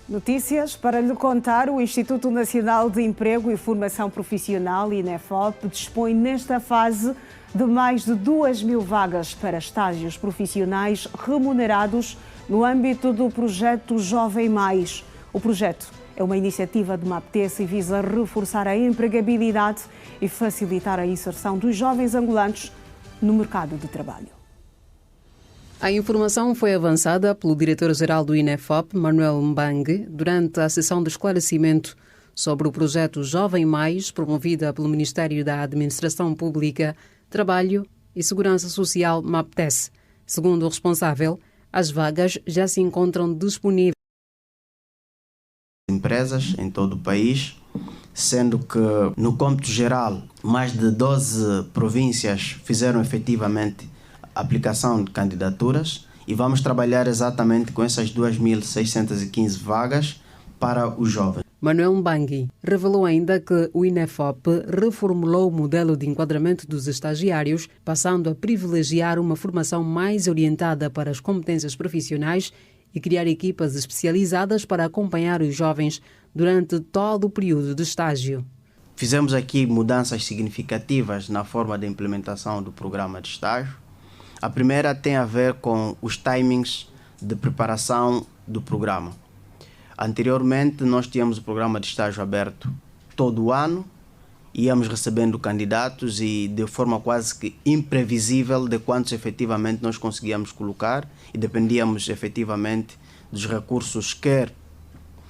Notícias para lhe contar. O Instituto Nacional de Emprego e Formação Profissional, INEFOP, dispõe nesta fase de mais de 2.000 vagas para estágios profissionais remunerados no âmbito do projeto Jovem Mais. O projeto é uma iniciativa de MAPTES e visa reforçar a empregabilidade e facilitar a inserção dos jovens angolanos no mercado de trabalho. A informação foi avançada pelo diretor-geral do INEFOP, Manuel Mbangue, durante a sessão de esclarecimento sobre o projeto Jovem Mais, promovida pelo Ministério da Administração Pública, Trabalho e Segurança Social, MAPTES. Segundo o responsável, as vagas já se encontram disponíveis em empresas em todo o país, sendo que, no cômputo geral, mais de 12 províncias fizeram efetivamente aplicação de candidaturas e vamos trabalhar exatamente com essas 2.615 vagas para os jovens. Manuel Mbangue revelou ainda que o INEFOP reformulou o modelo de enquadramento dos estagiários, passando a privilegiar uma formação mais orientada para as competências profissionais e criar equipas especializadas para acompanhar os jovens durante todo o período de estágio. Fizemos aqui mudanças significativas na forma de implementação do programa de estágio. A primeira tem a ver com os timings de preparação do programa. Anteriormente, nós tínhamos o programa de estágio aberto todo o ano, íamos recebendo candidatos e de forma quase que imprevisível de quantos efetivamente nós conseguíamos colocar e dependíamos efetivamente dos recursos, quer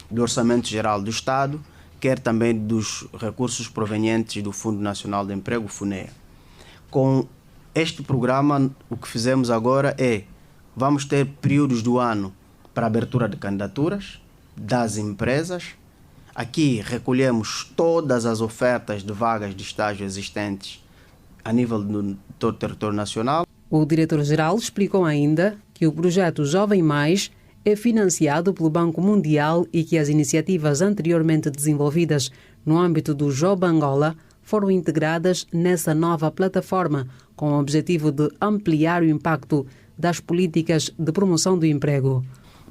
do Orçamento Geral do Estado, quer também dos recursos provenientes do Fundo Nacional de Emprego, FUNEA. Com este programa, o que fizemos agora é, vamos ter períodos do ano para abertura de candidaturas das empresas. Aqui recolhemos todas as ofertas de vagas de estágio existentes a nível do todo o território nacional. O diretor-geral explicou ainda que o projeto Jovem Mais é financiado pelo Banco Mundial e que as iniciativas anteriormente desenvolvidas no âmbito do Job Angola foram integradas nessa nova plataforma, com o objetivo de ampliar o impacto das políticas de promoção do emprego.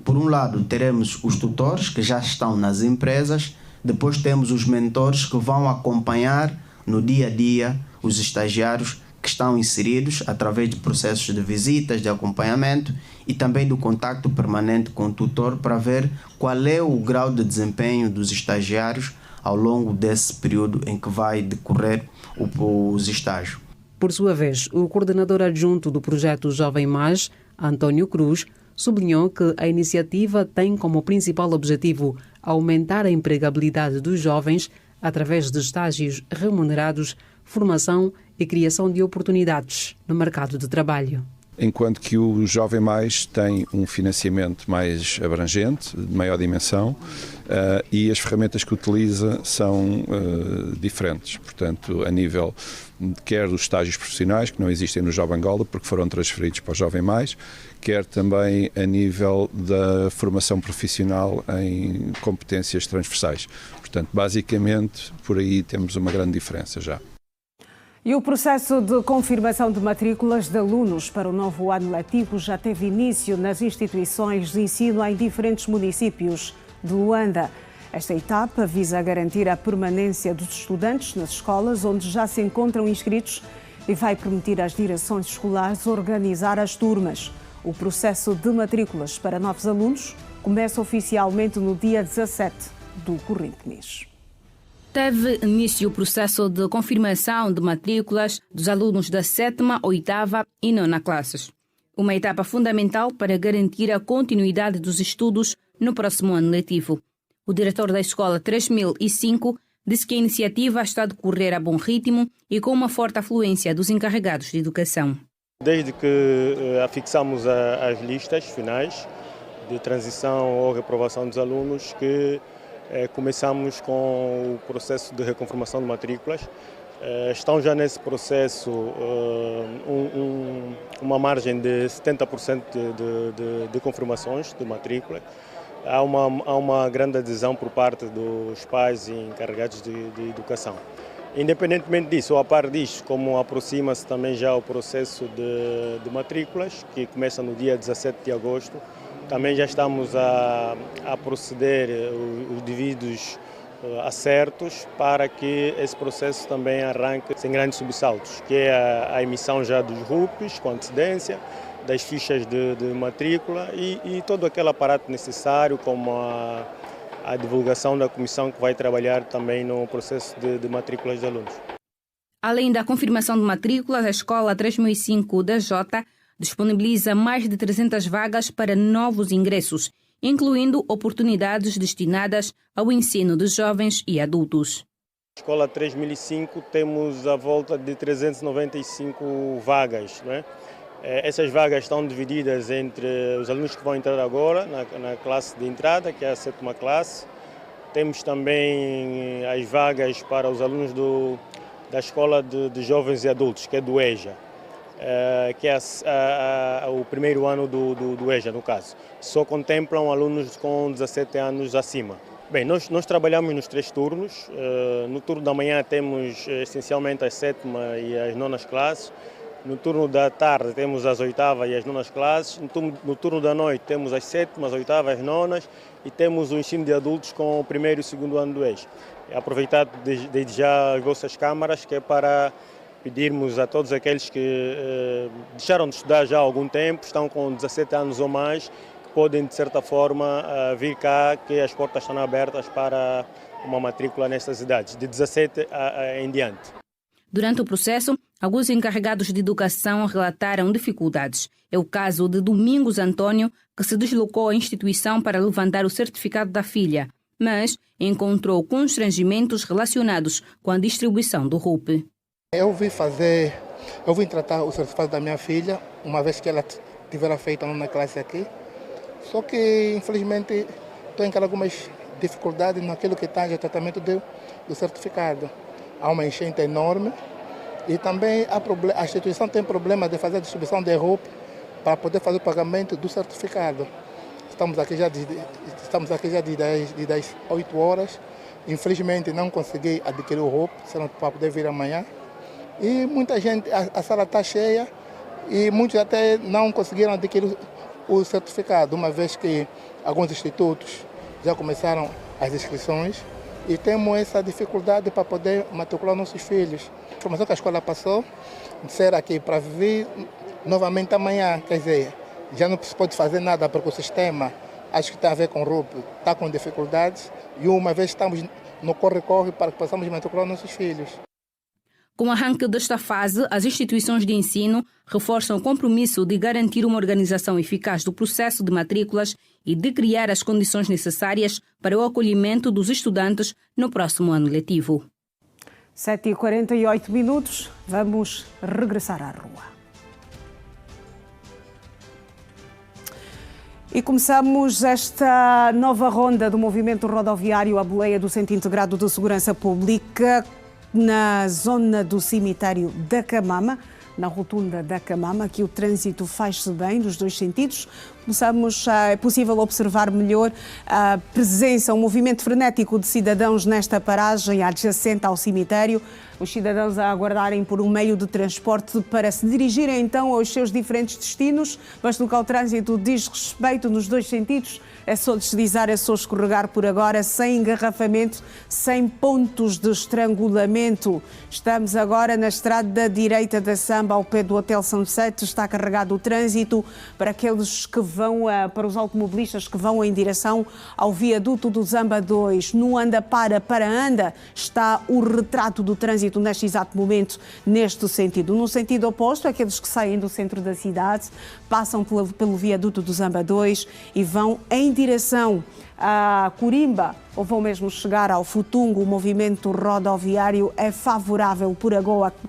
Por um lado, teremos os tutores que já estão nas empresas, depois temos os mentores que vão acompanhar no dia a dia os estagiários que estão inseridos através de processos de visitas, de acompanhamento e também do contacto permanente com o tutor para ver qual é o grau de desempenho dos estagiários ao longo desse período em que vai decorrer os estágios. Por sua vez, o coordenador adjunto do projeto Jovem Mais, António Cruz, sublinhou que a iniciativa tem como principal objetivo aumentar a empregabilidade dos jovens através de estágios remunerados, formação e criação de oportunidades no mercado de trabalho. Enquanto que o Jovem Mais tem um financiamento mais abrangente, de maior dimensão, e as ferramentas que utiliza são diferentes. Portanto, a nível quer dos estágios profissionais, que não existem no Job Angola, porque foram transferidos para o Jovem Mais, quer também a nível da formação profissional em competências transversais. Portanto, basicamente, por aí temos uma grande diferença já. E o processo de confirmação de matrículas de alunos para o novo ano letivo já teve início nas instituições de ensino em diferentes municípios de Luanda. Esta etapa visa garantir a permanência dos estudantes nas escolas onde já se encontram inscritos e vai permitir às direções escolares organizar as turmas. O processo de matrículas para novos alunos começa oficialmente no dia 17 do corrente mês. teve início o processo de confirmação de matrículas dos alunos da 7ª, 8ª e 9ª classes. Uma etapa fundamental para garantir a continuidade dos estudos no próximo ano letivo. O diretor da Escola 3005 disse que a iniciativa está a decorrer a bom ritmo e com uma forte afluência dos encarregados de educação. Desde que afixamos as listas finais de transição ou reprovação dos alunos, que começamos com o processo de reconfirmação de matrículas. Estão já nesse processo uma margem de 70% de confirmações de matrícula. Há uma grande adesão por parte dos pais e encarregados de educação. Independentemente disso, ou a par disso, como aproxima-se também já o processo de matrículas, que começa no dia 17 de agosto, também já estamos a proceder os devidos acertos para que esse processo também arranque sem grandes subsaltos, que é a emissão já dos RUPs com antecedência, das fichas de matrícula e todo aquele aparato necessário, como a divulgação da comissão que vai trabalhar também no processo de matrículas de alunos. Além da confirmação de matrículas, a Escola 3005 da Jota disponibiliza mais de 300 vagas para novos ingressos, incluindo oportunidades destinadas ao ensino de jovens e adultos. Na Escola 3005 temos a volta de 395 vagas, não é? Essas vagas estão divididas entre os alunos que vão entrar agora na classe de entrada, que é a 7ª classe. Temos também as vagas para os alunos da Escola de Jovens e Adultos, que é do EJA, que é o primeiro ano do EJA, no caso. Só contemplam alunos com 17 anos acima. Bem, nós trabalhamos nos 3 turnos. No turno da manhã temos essencialmente as 7ª e as 9ª classes. No turno da tarde temos as 8ª e as 9ª classes. No turno da noite temos as 7ª, as 8ª, as 9ª e temos o ensino de adultos com o primeiro e o segundo ano do EJA. Aproveitar desde já as vossas câmaras, que é para pedirmos a todos aqueles que deixaram de estudar já há algum tempo, estão com 17 anos ou mais, que podem de certa forma vir cá, que as portas estão abertas para uma matrícula nestas idades, de 17 em diante. Durante o processo, alguns encarregados de educação relataram dificuldades. É o caso de Domingos Antônio, que se deslocou à instituição para levantar o certificado da filha, mas encontrou constrangimentos relacionados com a distribuição do RUP. Eu vim tratar o certificado da minha filha, uma vez que ela tivera feito a 9ª classe aqui. Só que, infelizmente, estou encarando algumas dificuldades naquilo que tange o tratamento do certificado. Há uma enchente enorme e também a instituição tem problema de fazer a distribuição de RUP para poder fazer o pagamento do certificado. Estamos aqui já desde as 8 horas. Infelizmente não consegui adquirir o RUP, senão para poder vir amanhã. E muita gente, a sala está cheia e muitos até não conseguiram adquirir o certificado, uma vez que alguns institutos já começaram as inscrições e temos essa dificuldade para poder matricular nossos filhos. A informação que a escola passou, disseram aqui para vir novamente amanhã, quer dizer, já não se pode fazer nada porque o sistema, acho que tem a ver com o RUP, está com dificuldades e uma vez estamos no corre-corre para que possamos matricular nossos filhos. Com o arranque desta fase, as instituições de ensino reforçam o compromisso de garantir uma organização eficaz do processo de matrículas e de criar as condições necessárias para o acolhimento dos estudantes no próximo ano letivo. 7h48, vamos regressar à rua. E começamos esta nova ronda do movimento rodoviário à boleia do Centro Integrado de Segurança Pública na zona do cemitério da Camama, na rotunda da Camama. Aqui o trânsito faz-se bem nos dois sentidos. É possível observar melhor a presença, um movimento frenético de cidadãos nesta paragem adjacente ao cemitério. os cidadãos a aguardarem por um meio de transporte para se dirigirem então aos seus diferentes destinos. Basta que o trânsito diz respeito nos dois sentidos. É só deslizar, é só escorregar por agora, sem engarrafamento, sem pontos de estrangulamento. Estamos agora na estrada direita da Samba, ao pé do Hotel Sunset. Está carregado o trânsito para aqueles que vão, para os automobilistas que vão em direção ao viaduto do Zamba 2. No anda para anda está o retrato do trânsito neste exato momento, neste sentido. No sentido oposto, aqueles que saem do centro da cidade, passam pelo viaduto do Zamba 2 e vão em direção a Corimba ou vão mesmo chegar ao Futungo. O movimento rodoviário é favorável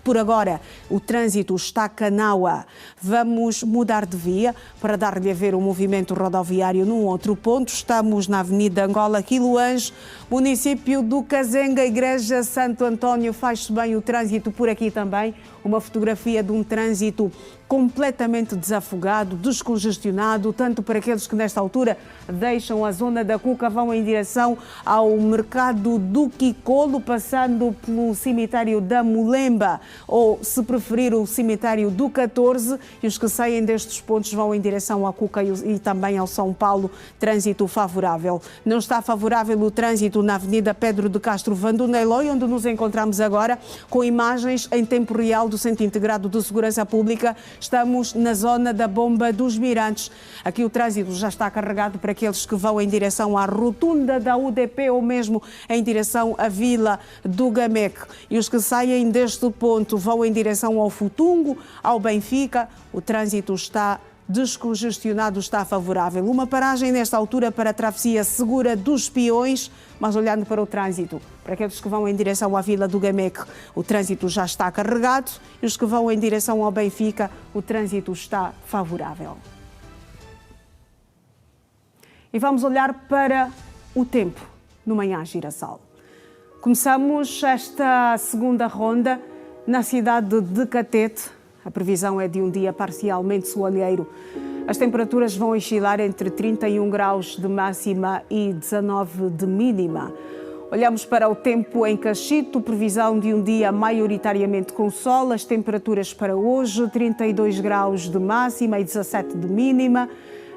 por agora. O trânsito está canaua. Vamos mudar de via para dar-lhe a ver o movimento rodoviário num outro ponto. Estamos na Avenida Angola, Quiloange, município do Cazenga, Igreja Santo António. Faz-se bem o trânsito por aqui também. Uma fotografia de um trânsito completamente desafogado, descongestionado, tanto para aqueles que nesta altura deixam a zona da Cuca, vão em direção ao mercado do Quicolo, passando pelo cemitério da Mulemba, ou, se preferir, o cemitério do 14, e os que saem destes pontos vão em direção à Cuca e também ao São Paulo. Trânsito favorável. Não está favorável o trânsito na Avenida Pedro de Castro Vanduneloi, onde nos encontramos agora, com imagens em tempo real do Centro Integrado de Segurança Pública. Estamos na zona da Bomba dos Mirantes. Aqui o trânsito já está carregado para aqueles que vão em direção à rotunda da UDP ou mesmo em direção à Vila do Gamec. E os que saem deste ponto vão em direção ao Futungo, ao Benfica. O trânsito está descongestionado, está favorável. Uma paragem nesta altura para a travessia segura dos Peões, mas olhando para o trânsito, para aqueles que vão em direção à Vila do Gamec, o trânsito já está carregado, e os que vão em direção ao Benfica, o trânsito está favorável. E vamos olhar para o tempo no Manhã Girassol. Começamos esta segunda ronda na cidade de Catete. A previsão é de um dia parcialmente soalheiro. As temperaturas vão oscilar entre 31 graus de máxima e 19 de mínima. Olhamos para o tempo em Cachito, previsão de um dia maioritariamente com sol. As temperaturas para hoje, 32 graus de máxima e 17 de mínima.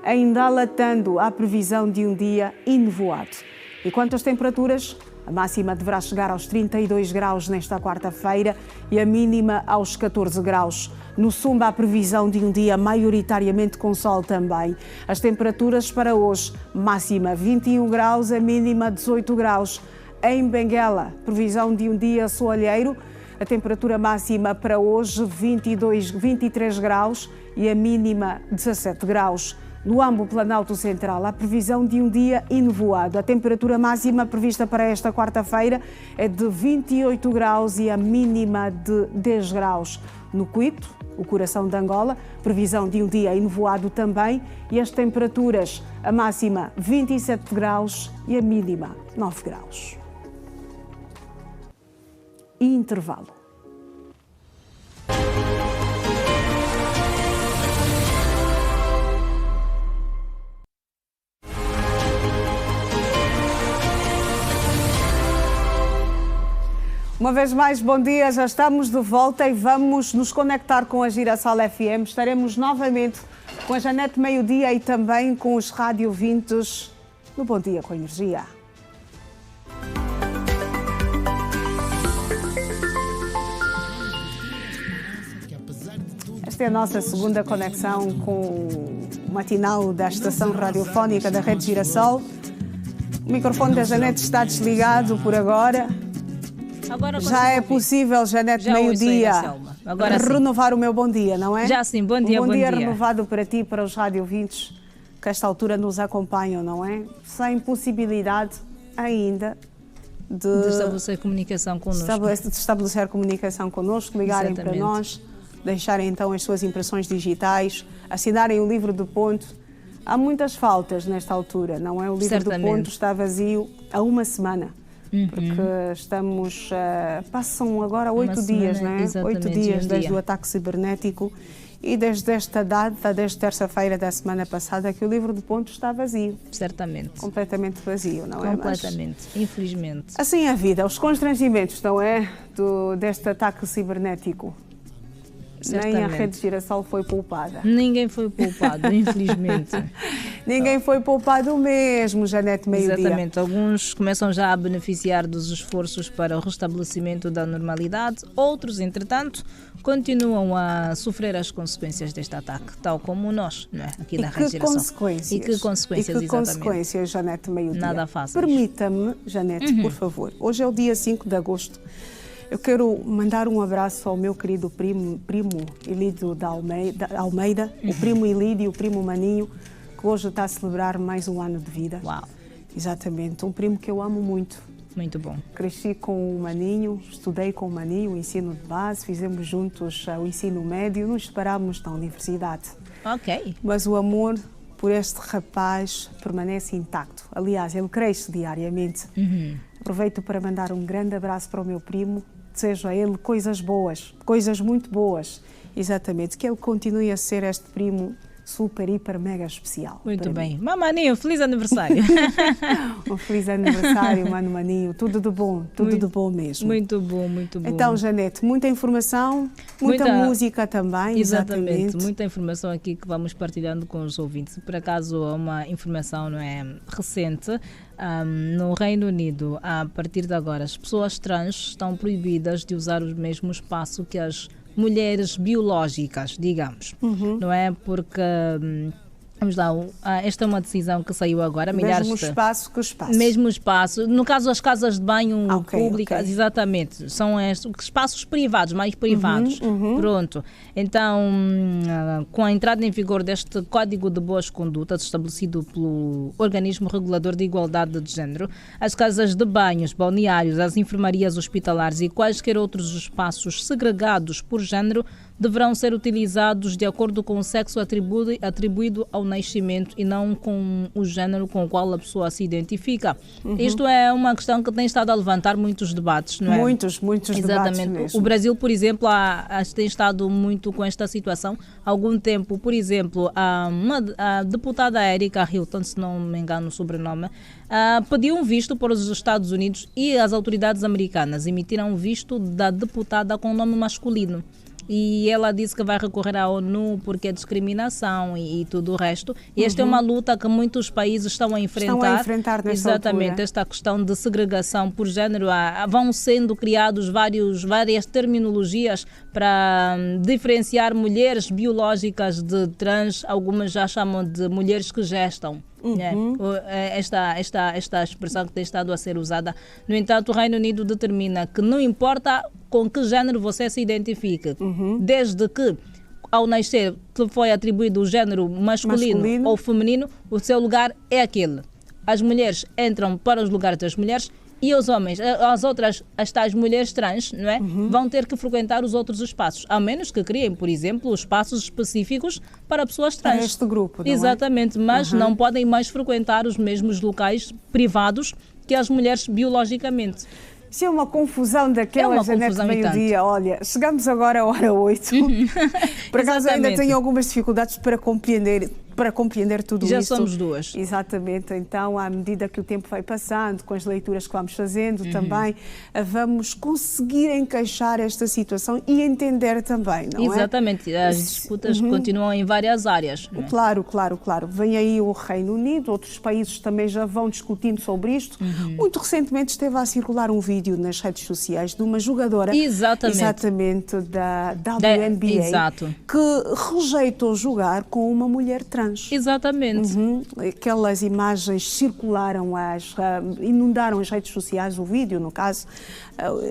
Ainda alatando a previsão de um dia enevoado. E quanto às temperaturas, a máxima deverá chegar aos 32 graus nesta quarta-feira e a mínima aos 14 graus. No Sumba, a previsão de um dia maioritariamente com sol também. As temperaturas para hoje, máxima 21 graus, a mínima 18 graus. Em Benguela, previsão de um dia soalheiro. A temperatura máxima para hoje, 23 graus e a mínima 17 graus. No Ambo, Planalto Central, a previsão de um dia enevoado. A temperatura máxima prevista para esta quarta-feira é de 28 graus e a mínima de 10 graus. No Cuito, o coração de Angola, previsão de um dia enevoado também, e as temperaturas, a máxima 27 graus e a mínima 9 graus. E intervalo. Uma vez mais, bom dia, já estamos de volta e vamos nos conectar com a Girassol FM. Estaremos novamente com a Janete Meio-Dia e também com os rádio ouvintes no Bom Dia com Energia. Esta é a nossa segunda conexão com o matinal da estação radiofónica da Rede Girassol. O microfone da Janete está desligado por agora. Já é possível, Janete, meio-dia, renovar o meu bom dia, não é? Já sim, bom dia, bom dia. Renovado para ti e para os rádio ouvintes que a esta altura nos acompanham, não é? Sem possibilidade ainda de estabelecer comunicação connosco. Estabelecer comunicação connosco, ligarem para nós, deixarem então as suas impressões digitais, assinarem o livro do ponto. Há muitas faltas nesta altura, não é? O livro do ponto está vazio há uma semana. Porque estamos, passam agora 8 dias, não é? 8 dias desde o ataque cibernético E desde esta data, desde terça-feira da semana passada, que o livro de pontos está vazio. Certamente. Completamente vazio, não é? Completamente, infelizmente. Assim é a vida, os constrangimentos, não é? Deste ataque cibernético. Nem a rede Girassol foi poupada. Ninguém foi poupado, infelizmente. Ninguém foi poupado mesmo, Janete Meio-Dia. Exatamente. Alguns começam já a beneficiar dos esforços para o restabelecimento da normalidade. Outros, entretanto, continuam a sofrer as consequências deste ataque, tal como nós, não é? Aqui na Rede Girassol. E que consequências, Janete Meio-Dia? Nada fácil. Permita-me, Janete, por favor. Hoje é o dia 5 de agosto. Eu quero mandar um abraço ao meu querido primo Ilídio da Almeida, o primo Ilídio, o primo Maninho, que hoje está a celebrar mais um ano de vida. Uau! Exatamente, um primo que eu amo muito. Muito bom. Cresci com o Maninho, estudei com o Maninho, o ensino de base, fizemos juntos o ensino médio, nos separámos na universidade. Ok. Mas o amor por este rapaz permanece intacto. Aliás, ele cresce diariamente. Aproveito para mandar um grande abraço para o meu primo. Desejo a ele coisas boas, coisas muito boas. Exatamente, que ele continue a ser este primo super, hiper, mega especial. Muito bem. Mamaninho, feliz aniversário. Um feliz aniversário, Mano Maninho. Tudo de bom, tudo de bom mesmo. Muito bom, muito bom. Então, Janete, muita informação, muita música também. Exatamente, muita informação aqui que vamos partilhando com os ouvintes. Por acaso, uma informação não é recente. No Reino Unido, a partir de agora, as pessoas trans estão proibidas de usar o mesmo espaço que as mulheres biológicas, digamos, não é? Porque, vamos lá, esta é uma decisão que saiu agora. Mesmo espaço que o espaço. Mesmo espaço. No caso, as casas de banho públicas, exatamente, são espaços privados, mais privados. Pronto. Então, com a entrada em vigor deste Código de Boas Condutas, estabelecido pelo Organismo Regulador de Igualdade de Género, as casas de banhos, balneários, as enfermarias hospitalares e quaisquer outros espaços segregados por género deverão ser utilizados de acordo com o sexo atribuído ao nascimento e não com o género com o qual a pessoa se identifica. Isto é uma questão que tem estado a levantar muitos debates, não é? Muitos debates mesmo. O Brasil, por exemplo, tem estado muito com esta situação há algum tempo. Por exemplo, a deputada Erika Hilton, se não me engano o sobrenome, pediu um visto para os Estados Unidos e as autoridades americanas emitiram um visto da deputada com nome masculino. E ela disse que vai recorrer à ONU porque é discriminação e tudo o resto. E esta é uma luta que muitos países estão a enfrentar. Nesta exatamente, altura. Esta questão de segregação por género. Vão sendo criados várias terminologias para diferenciar mulheres biológicas de trans. Algumas já chamam de mulheres que gestam. Esta expressão que tem estado a ser usada. No entanto, o Reino Unido determina que não importa com que género você se identifique, desde que ao nascer te foi atribuído o género masculino ou feminino, o seu lugar é aquele. As mulheres entram para os lugares das mulheres e os homens, as tais mulheres trans, não é? Vão ter que frequentar os outros espaços, a menos que criem, por exemplo, espaços específicos para pessoas trans. Para este grupo, não exatamente, mas não podem mais frequentar os mesmos locais privados que as mulheres biologicamente. Isso é uma confusão daquela, Janete Meio-Dia. Olha, chegamos agora à hora 8. Por acaso ainda tenho algumas dificuldades para compreender tudo isso. Já somos duas. Exatamente. Então, à medida que o tempo vai passando, com as leituras que vamos fazendo também, vamos conseguir encaixar esta situação e entender também, não é? Exatamente. As disputas continuam em várias áreas. Não é? Claro. Vem aí o Reino Unido, outros países também já vão discutindo sobre isto. Muito recentemente esteve a circular um vídeo nas redes sociais de uma jogadora exatamente da WNBA que rejeitou jogar com uma mulher trans. Exatamente. Aquelas imagens circularam, inundaram as redes sociais, o vídeo, no caso,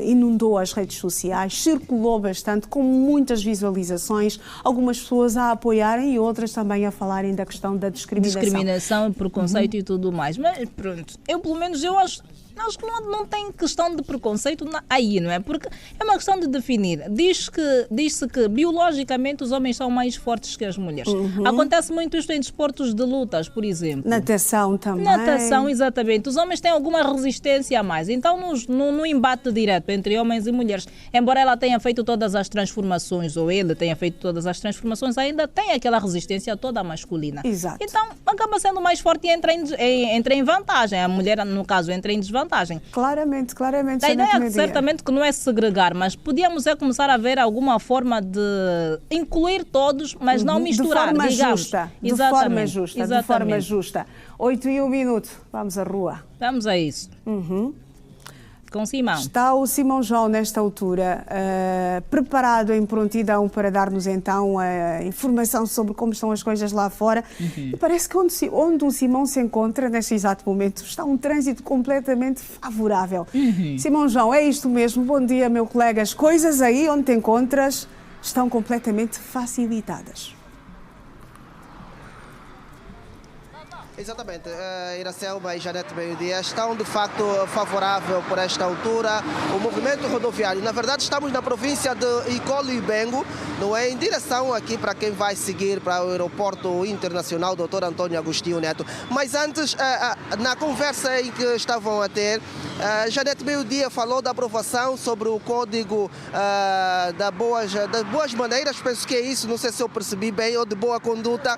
inundou as redes sociais, circulou bastante, com muitas visualizações, algumas pessoas a apoiarem e outras também a falarem da questão da discriminação. Discriminação, preconceito e tudo mais. Mas pronto, eu pelo menos eu acho Acho que não tem questão de preconceito aí, não é? Porque é uma questão de definir. Diz-se que biologicamente os homens são mais fortes que as mulheres. Acontece muito isto em desportos de lutas, por exemplo. Natação também. Natação, exatamente. Os homens têm alguma resistência a mais. Então, no embate direto entre homens e mulheres, embora ela tenha feito todas as transformações, ou ele tenha feito todas as transformações, ainda tem aquela resistência toda masculina. Exato. Então, acaba sendo mais forte e entra em vantagem. A mulher, no caso, entra em desvantagem. Claramente. A ideia certamente que não é segregar, mas podíamos começar a ver alguma forma de incluir todos, mas não misturar, de forma digamos. justa. Exatamente. De forma justa. 8:01. Vamos à rua. Vamos a isso. Com Simão. Está o Simão João nesta altura preparado em prontidão para dar-nos então a informação sobre como estão as coisas lá fora. E parece que onde o Simão se encontra neste exato momento está um trânsito completamente favorável. Simão João, é isto mesmo. Bom dia, meu colega. As coisas aí onde te encontras estão completamente facilitadas. Exatamente, Iracelma e Janete Meio-Dia estão de facto favorável por esta altura o movimento rodoviário. Na verdade estamos na província de Icolo-Ibengo, não é? Em direção aqui para quem vai seguir para o aeroporto internacional Dr. Antônio Agostinho Neto. Mas antes, na conversa em que estavam a ter, Janete Meio-Dia falou da aprovação sobre o código das boas maneiras, penso que é isso, não sei se eu percebi bem, ou de boa conduta.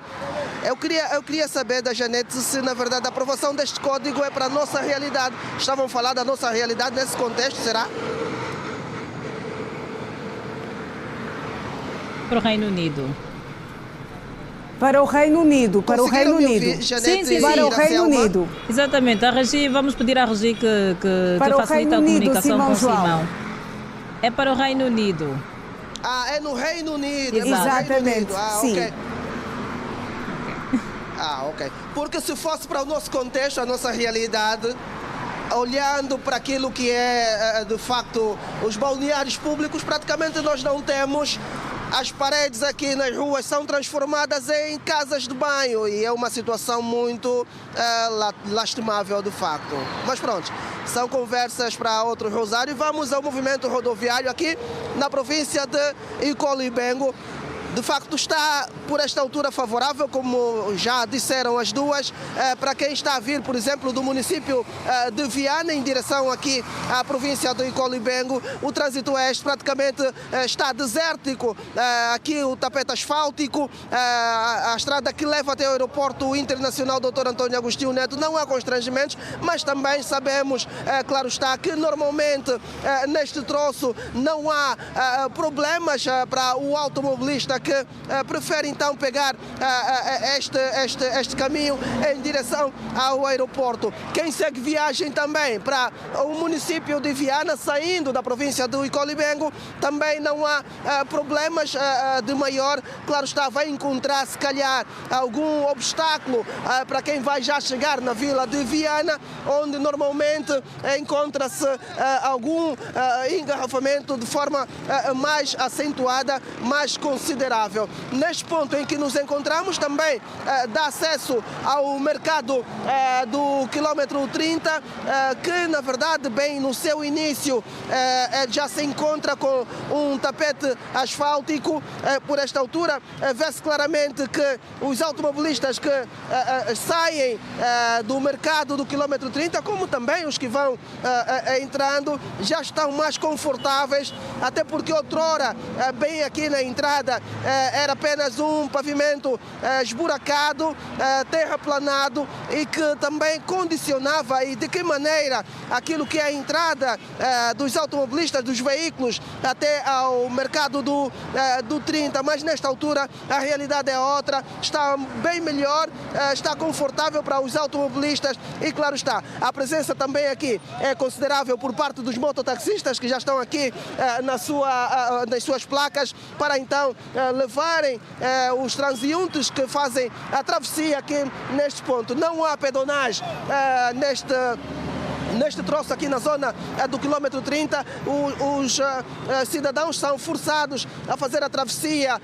Eu queria saber da Janete se na verdade a aprovação deste código é para a nossa realidade. Estavam a falar da nossa realidade nesse contexto, será? Para o Reino Unido. Para o Reino Unido, para o Reino Unido. Sim, para o Reino Unido. Exatamente, a Regi, vamos pedir à Regi que facilite a comunicação com o Simão. É para o Reino Unido. É no Reino Unido. Exatamente, sim. Okay. Ok. Porque se fosse para o nosso contexto, a nossa realidade, olhando para aquilo que é, de facto, os balneários públicos, praticamente nós não temos. As paredes aqui nas ruas são transformadas em casas de banho e é uma situação muito lastimável, de facto. Mas pronto, são conversas para outro rosário. Vamos ao movimento rodoviário aqui na província de Icolo-Ibengo. De facto está por esta altura favorável, como já disseram as duas, para quem está a vir, por exemplo, do município de Viana em direção aqui à província do Icolo-Ibengo. O trânsito oeste praticamente está desértico, aqui o tapete asfáltico, a estrada que leva até o aeroporto internacional Dr. Antônio Agostinho Neto não há constrangimentos, mas também sabemos, claro está, que normalmente neste troço não há problemas para o automobilista que prefere então pegar este caminho em direção ao aeroporto. Quem segue viagem também para o município de Viana, saindo da província do Icolo-Ibengo, também não há problemas de maior. Claro está, vai encontrar se calhar algum obstáculo para quem vai já chegar na vila de Viana, onde normalmente encontra-se algum engarrafamento de forma mais acentuada, mais considerável. Neste ponto em que nos encontramos também dá acesso ao mercado do quilómetro 30, que na verdade bem no seu início já se encontra com um tapete asfáltico. Por esta altura vê-se claramente que os automobilistas que saem do mercado do quilómetro 30, como também os que vão entrando, já estão mais confortáveis, até porque outrora bem aqui na entrada era apenas um pavimento esburacado, terraplanado, e que também condicionava e de que maneira aquilo que é a entrada dos automobilistas, dos veículos até ao mercado do 30, mas nesta altura a realidade é outra, está bem melhor, está confortável para os automobilistas e claro está, a presença também aqui é considerável por parte dos mototaxistas que já estão aqui nas suas placas para então levarem os transeuntes que fazem Neste troço aqui na zona do quilômetro 30, os cidadãos são forçados a fazer a travessia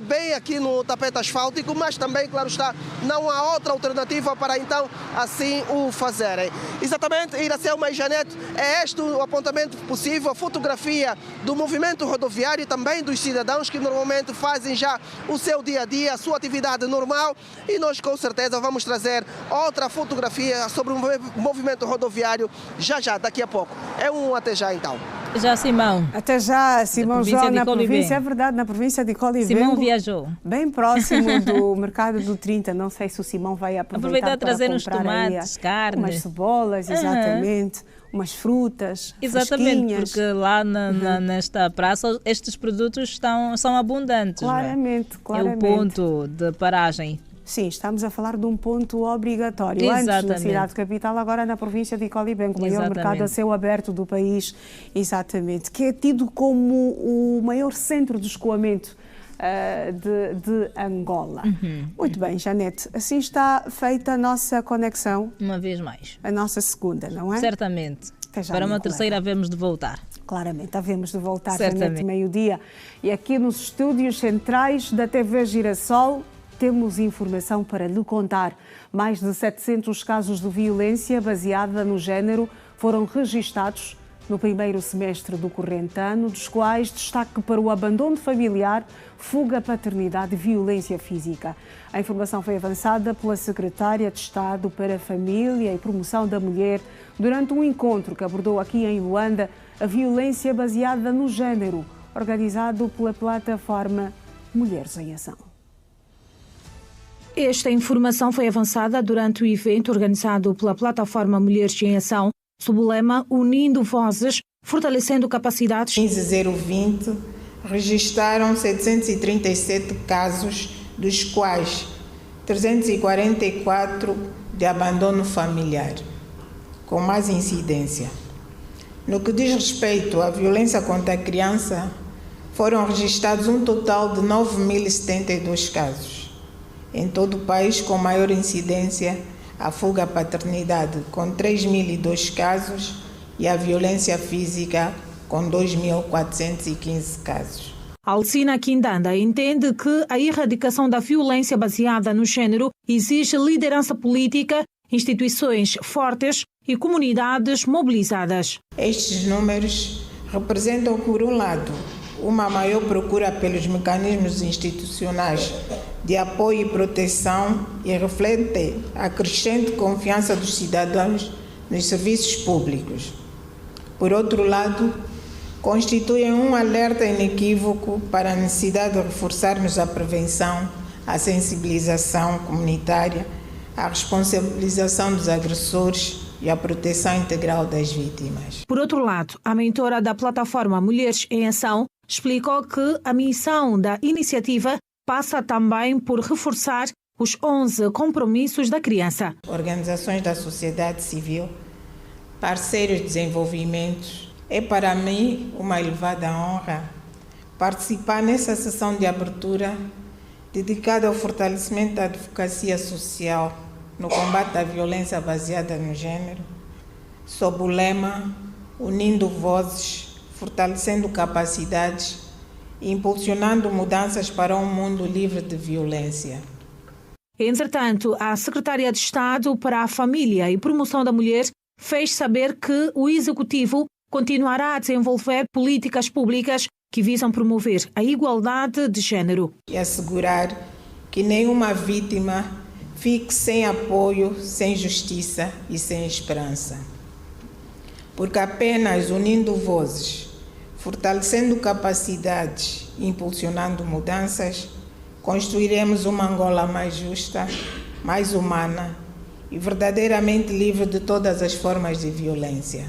bem aqui no tapete asfáltico, mas também, claro está, não há outra alternativa para então assim o fazerem. Exatamente, Iracelma e Janete, é este o apontamento possível, a fotografia do movimento rodoviário e também dos cidadãos que normalmente fazem já o seu dia a dia, a sua atividade normal, e nós com certeza vamos trazer outra fotografia sobre o movimento rodoviário já, daqui a pouco. É um até já então. Já, Simão. Até já, Simão João, na província, é verdade, na província de Colibeng. Simão viajou. Bem próximo do mercado do 30, não sei se o Simão vai aproveitar para trazer comprar uns tomates, carne. Umas cebolas, exatamente, umas frutas, exatamente, fresquinhas. Porque lá nesta praça estes produtos são abundantes. Claramente, claramente. É o ponto de paragem. Sim, estamos a falar de um ponto obrigatório. Exatamente. Antes na cidade capital, agora na província de Colibeng, o maior mercado a céu aberto do país, exatamente, que é tido como o maior centro de escoamento de Angola. Muito bem, Janete, assim está feita a nossa conexão. Uma vez mais. A nossa segunda, não é? Certamente. Para uma terceira havemos de voltar. Claramente, havemos de voltar, certamente. Janete, meio-dia. E aqui nos estúdios centrais da TV Girassol, temos informação para lhe contar. Mais de 700 casos de violência baseada no género foram registados no primeiro semestre do corrente ano, dos quais destaque para o abandono familiar, fuga, paternidade e violência física. A informação foi avançada pela Secretária de Estado para a Família e Promoção da Mulher durante um encontro que abordou aqui em Luanda a violência baseada no género, organizado pela plataforma Mulheres em Ação. Esta informação foi avançada durante o evento organizado pela plataforma Mulheres em Ação, sob o lema Unindo Vozes, Fortalecendo Capacidades. 15.020 registraram 737 casos, dos quais 344 de abandono familiar, com mais incidência. No que diz respeito à violência contra a criança, foram registrados um total de 9.072 casos. Em todo o país, com maior incidência, a fuga à paternidade, com 3.002 casos, e a violência física, com 2.415 casos. Alcina Quindanda entende que a erradicação da violência baseada no género exige liderança política, instituições fortes e comunidades mobilizadas. Estes números representam, por um lado, uma maior procura pelos mecanismos institucionais de apoio e proteção e reflete a crescente confiança dos cidadãos nos serviços públicos. Por outro lado, constituem um alerta inequívoco para a necessidade de reforçarmos a prevenção, a sensibilização comunitária, a responsabilização dos agressores e a proteção integral das vítimas. Por outro lado, a mentora da plataforma Mulheres em Ação explicou que a missão da iniciativa passa também por reforçar os 11 compromissos da criança. Organizações da sociedade civil, parceiros de desenvolvimento, é para mim uma elevada honra participar nessa sessão de abertura dedicada ao fortalecimento da advocacia social no combate à violência baseada no género, sob o lema Unindo Vozes, Fortalecendo Capacidades e impulsionando mudanças para um mundo livre de violência. Entretanto, a Secretária de Estado para a Família e Promoção da Mulher fez saber que o Executivo continuará a desenvolver políticas públicas que visam promover a igualdade de género. E assegurar que nenhuma vítima fique sem apoio, sem justiça e sem esperança. Porque apenas unindo vozes, fortalecendo capacidades e impulsionando mudanças, construiremos uma Angola mais justa, mais humana e verdadeiramente livre de todas as formas de violência.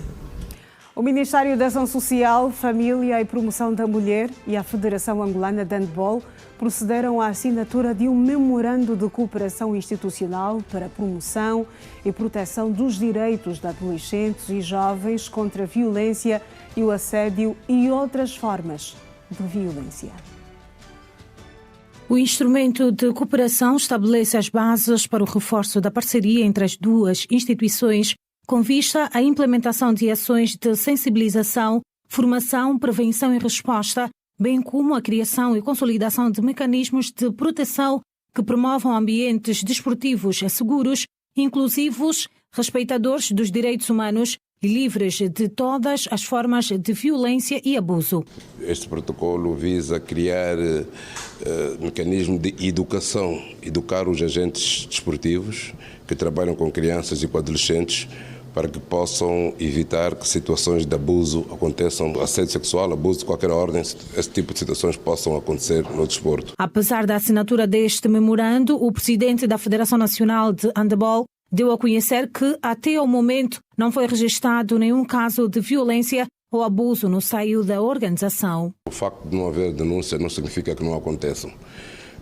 O Ministério da Ação Social, Família e Promoção da Mulher e a Federação Angolana de Handball procederam à assinatura de um memorando de cooperação institucional para a promoção e proteção dos direitos de adolescentes e jovens contra a violência e o assédio e outras formas de violência. O instrumento de cooperação estabelece as bases para o reforço da parceria entre as duas instituições com vista à implementação de ações de sensibilização, formação, prevenção e resposta, bem como a criação e consolidação de mecanismos de proteção que promovam ambientes desportivos seguros, inclusivos, respeitadores dos direitos humanos e livres de todas as formas de violência e abuso. Este protocolo visa criar mecanismo de educação, educar os agentes desportivos que trabalham com crianças e com adolescentes para que possam evitar que situações de abuso aconteçam, assédio sexual, abuso de qualquer ordem, esse tipo de situações possam acontecer no desporto. Apesar da assinatura deste memorando, o presidente da Federação Nacional de Handebol deu a conhecer que, até ao momento, não foi registrado nenhum caso de violência ou abuso no seio da organização. O facto de não haver denúncia não significa que não aconteçam,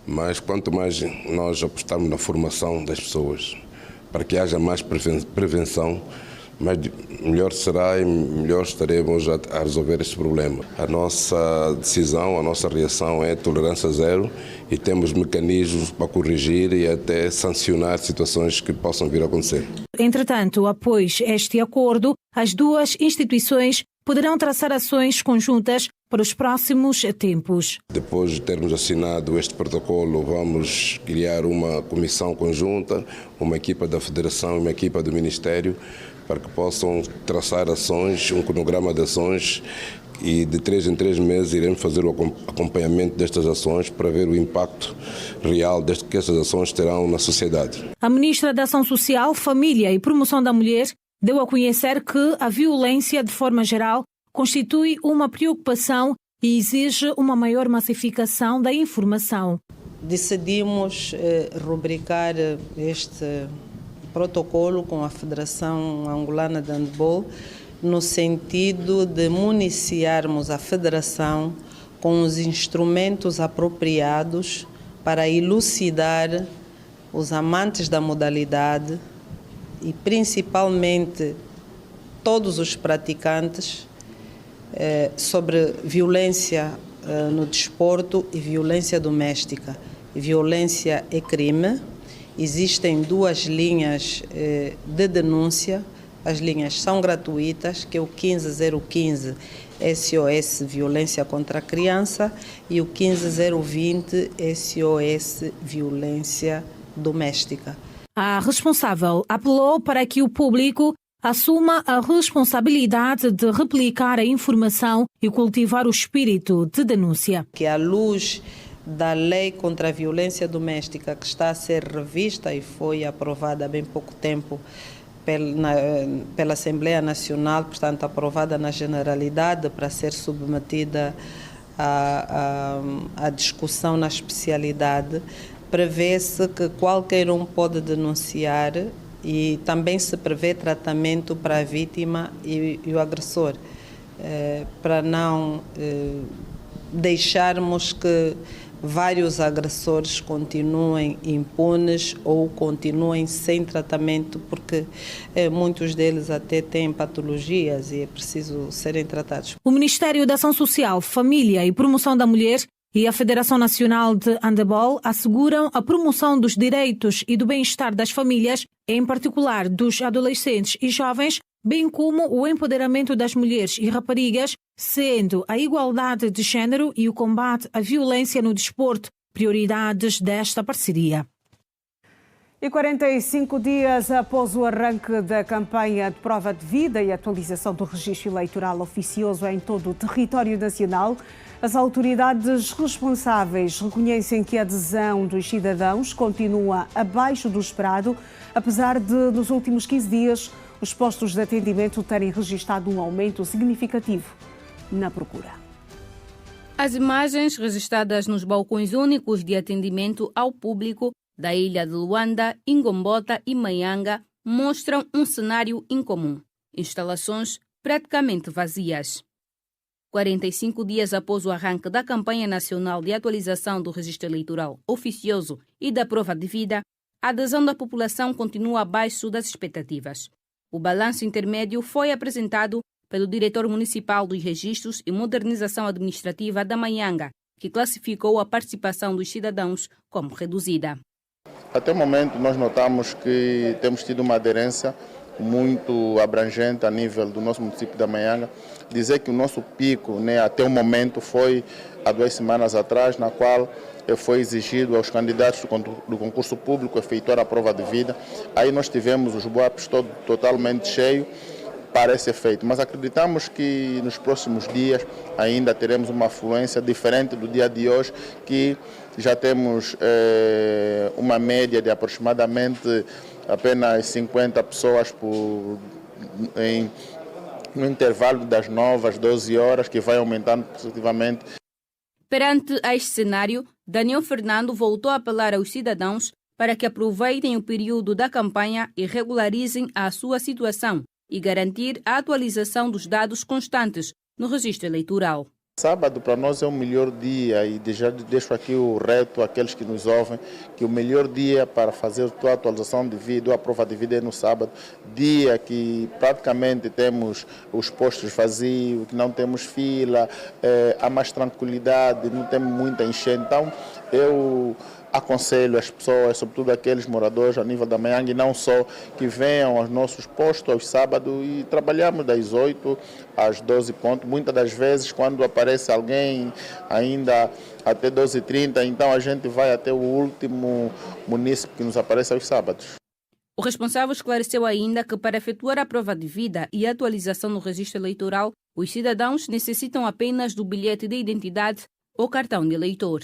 mas quanto mais nós apostarmos na formação das pessoas, para que haja mais prevenção, melhor será e melhor estaremos a resolver este problema. A nossa decisão, a nossa reação é tolerância zero e temos mecanismos para corrigir e até sancionar situações que possam vir a acontecer. Entretanto, após este acordo, as duas instituições poderão traçar ações conjuntas para os próximos tempos. Depois de termos assinado este protocolo, vamos criar uma comissão conjunta, uma equipa da Federação e uma equipa do Ministério, para que possam traçar ações, um cronograma de ações, e de 3 em 3 meses iremos fazer o acompanhamento destas ações para ver o impacto real que estas ações terão na sociedade. A Ministra da Ação Social, Família e Promoção da Mulher deu a conhecer que a violência, de forma geral, constitui uma preocupação e exige uma maior massificação da informação. Decidimos rubricar este protocolo com a Federação Angolana de Handebol no sentido de municiarmos a Federação com os instrumentos apropriados para elucidar os amantes da modalidade e principalmente todos os praticantes sobre violência no desporto e violência doméstica. Violência é crime. Existem 2 linhas de denúncia. As linhas são gratuitas, que é o 15015 SOS Violência contra a Criança e o 15020 SOS Violência Doméstica. A responsável apelou para que o público assuma a responsabilidade de replicar a informação e cultivar o espírito de denúncia. Que à luz da lei contra a violência doméstica, que está a ser revista e foi aprovada há bem pouco tempo pela Assembleia Nacional, portanto aprovada na generalidade para ser submetida à discussão na especialidade, prevê-se que qualquer um pode denunciar e também se prevê tratamento para a vítima e o agressor, para não deixarmos que vários agressores continuem impunes ou continuem sem tratamento, porque muitos deles até têm patologias e é preciso serem tratados. O Ministério da Ação Social, Família e Promoção da Mulher e a Federação Nacional de Handebol asseguram a promoção dos direitos e do bem-estar das famílias, em particular dos adolescentes e jovens, bem como o empoderamento das mulheres e raparigas, sendo a igualdade de género e o combate à violência no desporto prioridades desta parceria. E 45 dias após o arranque da campanha de prova de vida e atualização do registro eleitoral oficioso em todo o território nacional, as autoridades responsáveis reconhecem que a adesão dos cidadãos continua abaixo do esperado, apesar de, nos últimos 15 dias, os postos de atendimento terem registrado um aumento significativo na procura. As imagens registradas nos balcões únicos de atendimento ao público da ilha de Luanda, Ingombota e Maianga mostram um cenário incomum. Instalações praticamente vazias. 45 dias após o arranque da campanha nacional de atualização do registro eleitoral oficioso e da prova de vida, a adesão da população continua abaixo das expectativas. O balanço intermédio foi apresentado pelo diretor municipal dos registros e modernização administrativa da Maianga, que classificou a participação dos cidadãos como reduzida. Até o momento nós notamos que temos tido uma aderência muito abrangente a nível do nosso município da Manhanga. Dizer que o nosso pico, né, até o momento foi há 2 semanas atrás, na qual foi exigido aos candidatos do concurso público efetuar a prova de vida. Aí nós tivemos os BUAPs totalmente cheios para esse efeito, mas acreditamos que nos próximos dias ainda teremos uma afluência diferente do dia de hoje, que já temos uma média de aproximadamente apenas 50 pessoas no intervalo das 9 às 12 horas, que vai aumentando positivamente. Perante este cenário, Daniel Fernando voltou a apelar aos cidadãos para que aproveitem o período da campanha e regularizem a sua situação e garantir a atualização dos dados constantes no registro eleitoral. Sábado para nós é o melhor dia e já deixo aqui o reto àqueles que nos ouvem, que o melhor dia para fazer a atualização de vida ou a prova de vida é no sábado, dia que praticamente temos os postos vazios, que não temos fila, há mais tranquilidade, não temos muita enchente. Então eu aconselho as pessoas, sobretudo aqueles moradores a nível da Manhanga, e não só, que venham aos nossos postos aos sábados e trabalhamos das 8 às 12 pontos. Muitas das vezes, quando aparece alguém ainda até 12h30, então a gente vai até o último munícipe que nos aparece aos sábados. O responsável esclareceu ainda que para efetuar a prova de vida e a atualização no registro eleitoral, os cidadãos necessitam apenas do bilhete de identidade ou cartão de eleitor.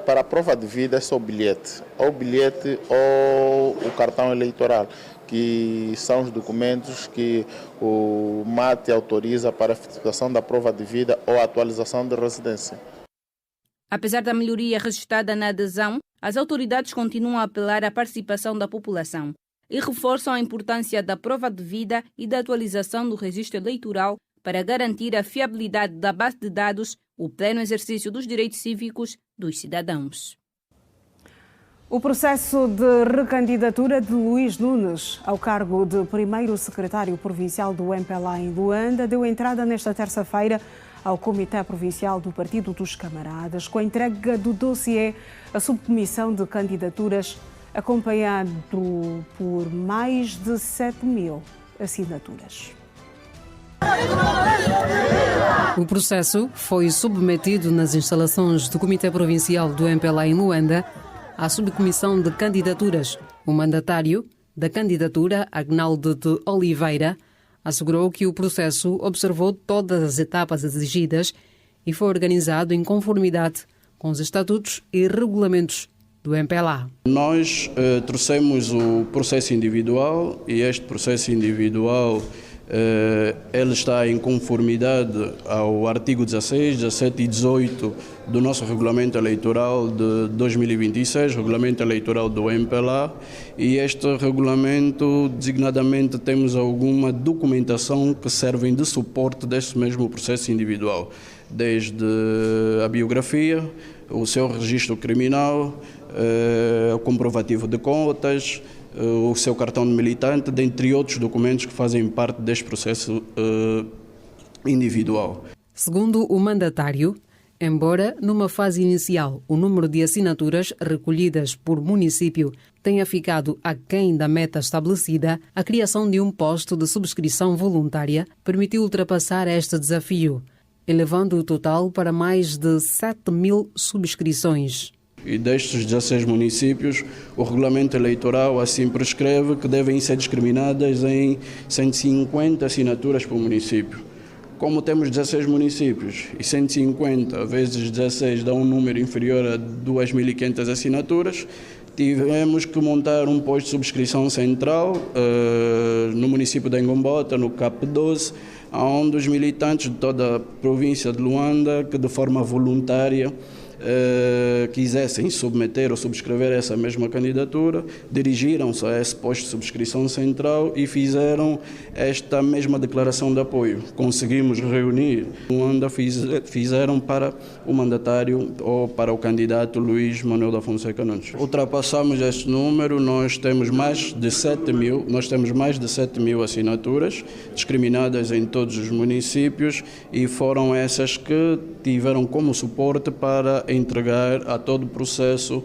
Para a prova de vida é só o bilhete ou o cartão eleitoral, que são os documentos que o MAT autoriza para a efetuação da prova de vida ou a atualização de residência. Apesar da melhoria registrada na adesão, as autoridades continuam a apelar à participação da população e reforçam a importância da prova de vida e da atualização do registro eleitoral para garantir a fiabilidade da base de dados, o pleno exercício dos direitos cívicos dos cidadãos. O processo de recandidatura de Luís Nunes ao cargo de primeiro secretário provincial do MPLA em Luanda deu entrada nesta terça-feira ao Comitê Provincial do Partido dos Camaradas, com a entrega do dossiê à subcomissão de candidaturas, acompanhado por mais de 7.000 assinaturas. O processo foi submetido nas instalações do Comitê Provincial do MPLA em Luanda à subcomissão de candidaturas. O mandatário da candidatura, Agnaldo de Oliveira, assegurou que o processo observou todas as etapas exigidas e foi organizado em conformidade com os estatutos e regulamentos do MPLA. Nós trouxemos o processo individual e este processo individual ele está em conformidade ao artigo 16, 17 e 18 do nosso regulamento eleitoral de 2026, regulamento eleitoral do MPLA, e este regulamento, designadamente, temos alguma documentação que servem de suporte deste mesmo processo individual, desde a biografia, o seu registro criminal, o comprovativo de contas, o seu cartão de militante, dentre outros documentos que fazem parte deste processo individual. Segundo o mandatário, embora numa fase inicial o número de assinaturas recolhidas por município tenha ficado aquém da meta estabelecida, a criação de um posto de subscrição voluntária permitiu ultrapassar este desafio, elevando o total para mais de 7.000 subscrições. E destes 16 municípios, o regulamento eleitoral assim prescreve que devem ser discriminadas em 150 assinaturas por município. Como temos 16 municípios e 150 vezes 16 dá um número inferior a 2.500 assinaturas, tivemos que montar um posto de subscrição central no município de Ngombota, no CAP 12, onde os militantes de toda a província de Luanda, que de forma voluntária quisessem submeter ou subscrever essa mesma candidatura, dirigiram-se a esse posto de subscrição central e fizeram esta mesma declaração de apoio. Conseguimos reunir, Luanda fizeram para o mandatário ou para o candidato Luís Manuel da Fonseca Nunes. Ultrapassamos este número, nós temos mais de 7.000 assinaturas discriminadas em todos os municípios e foram essas que tiveram como suporte para entregar a todo o processo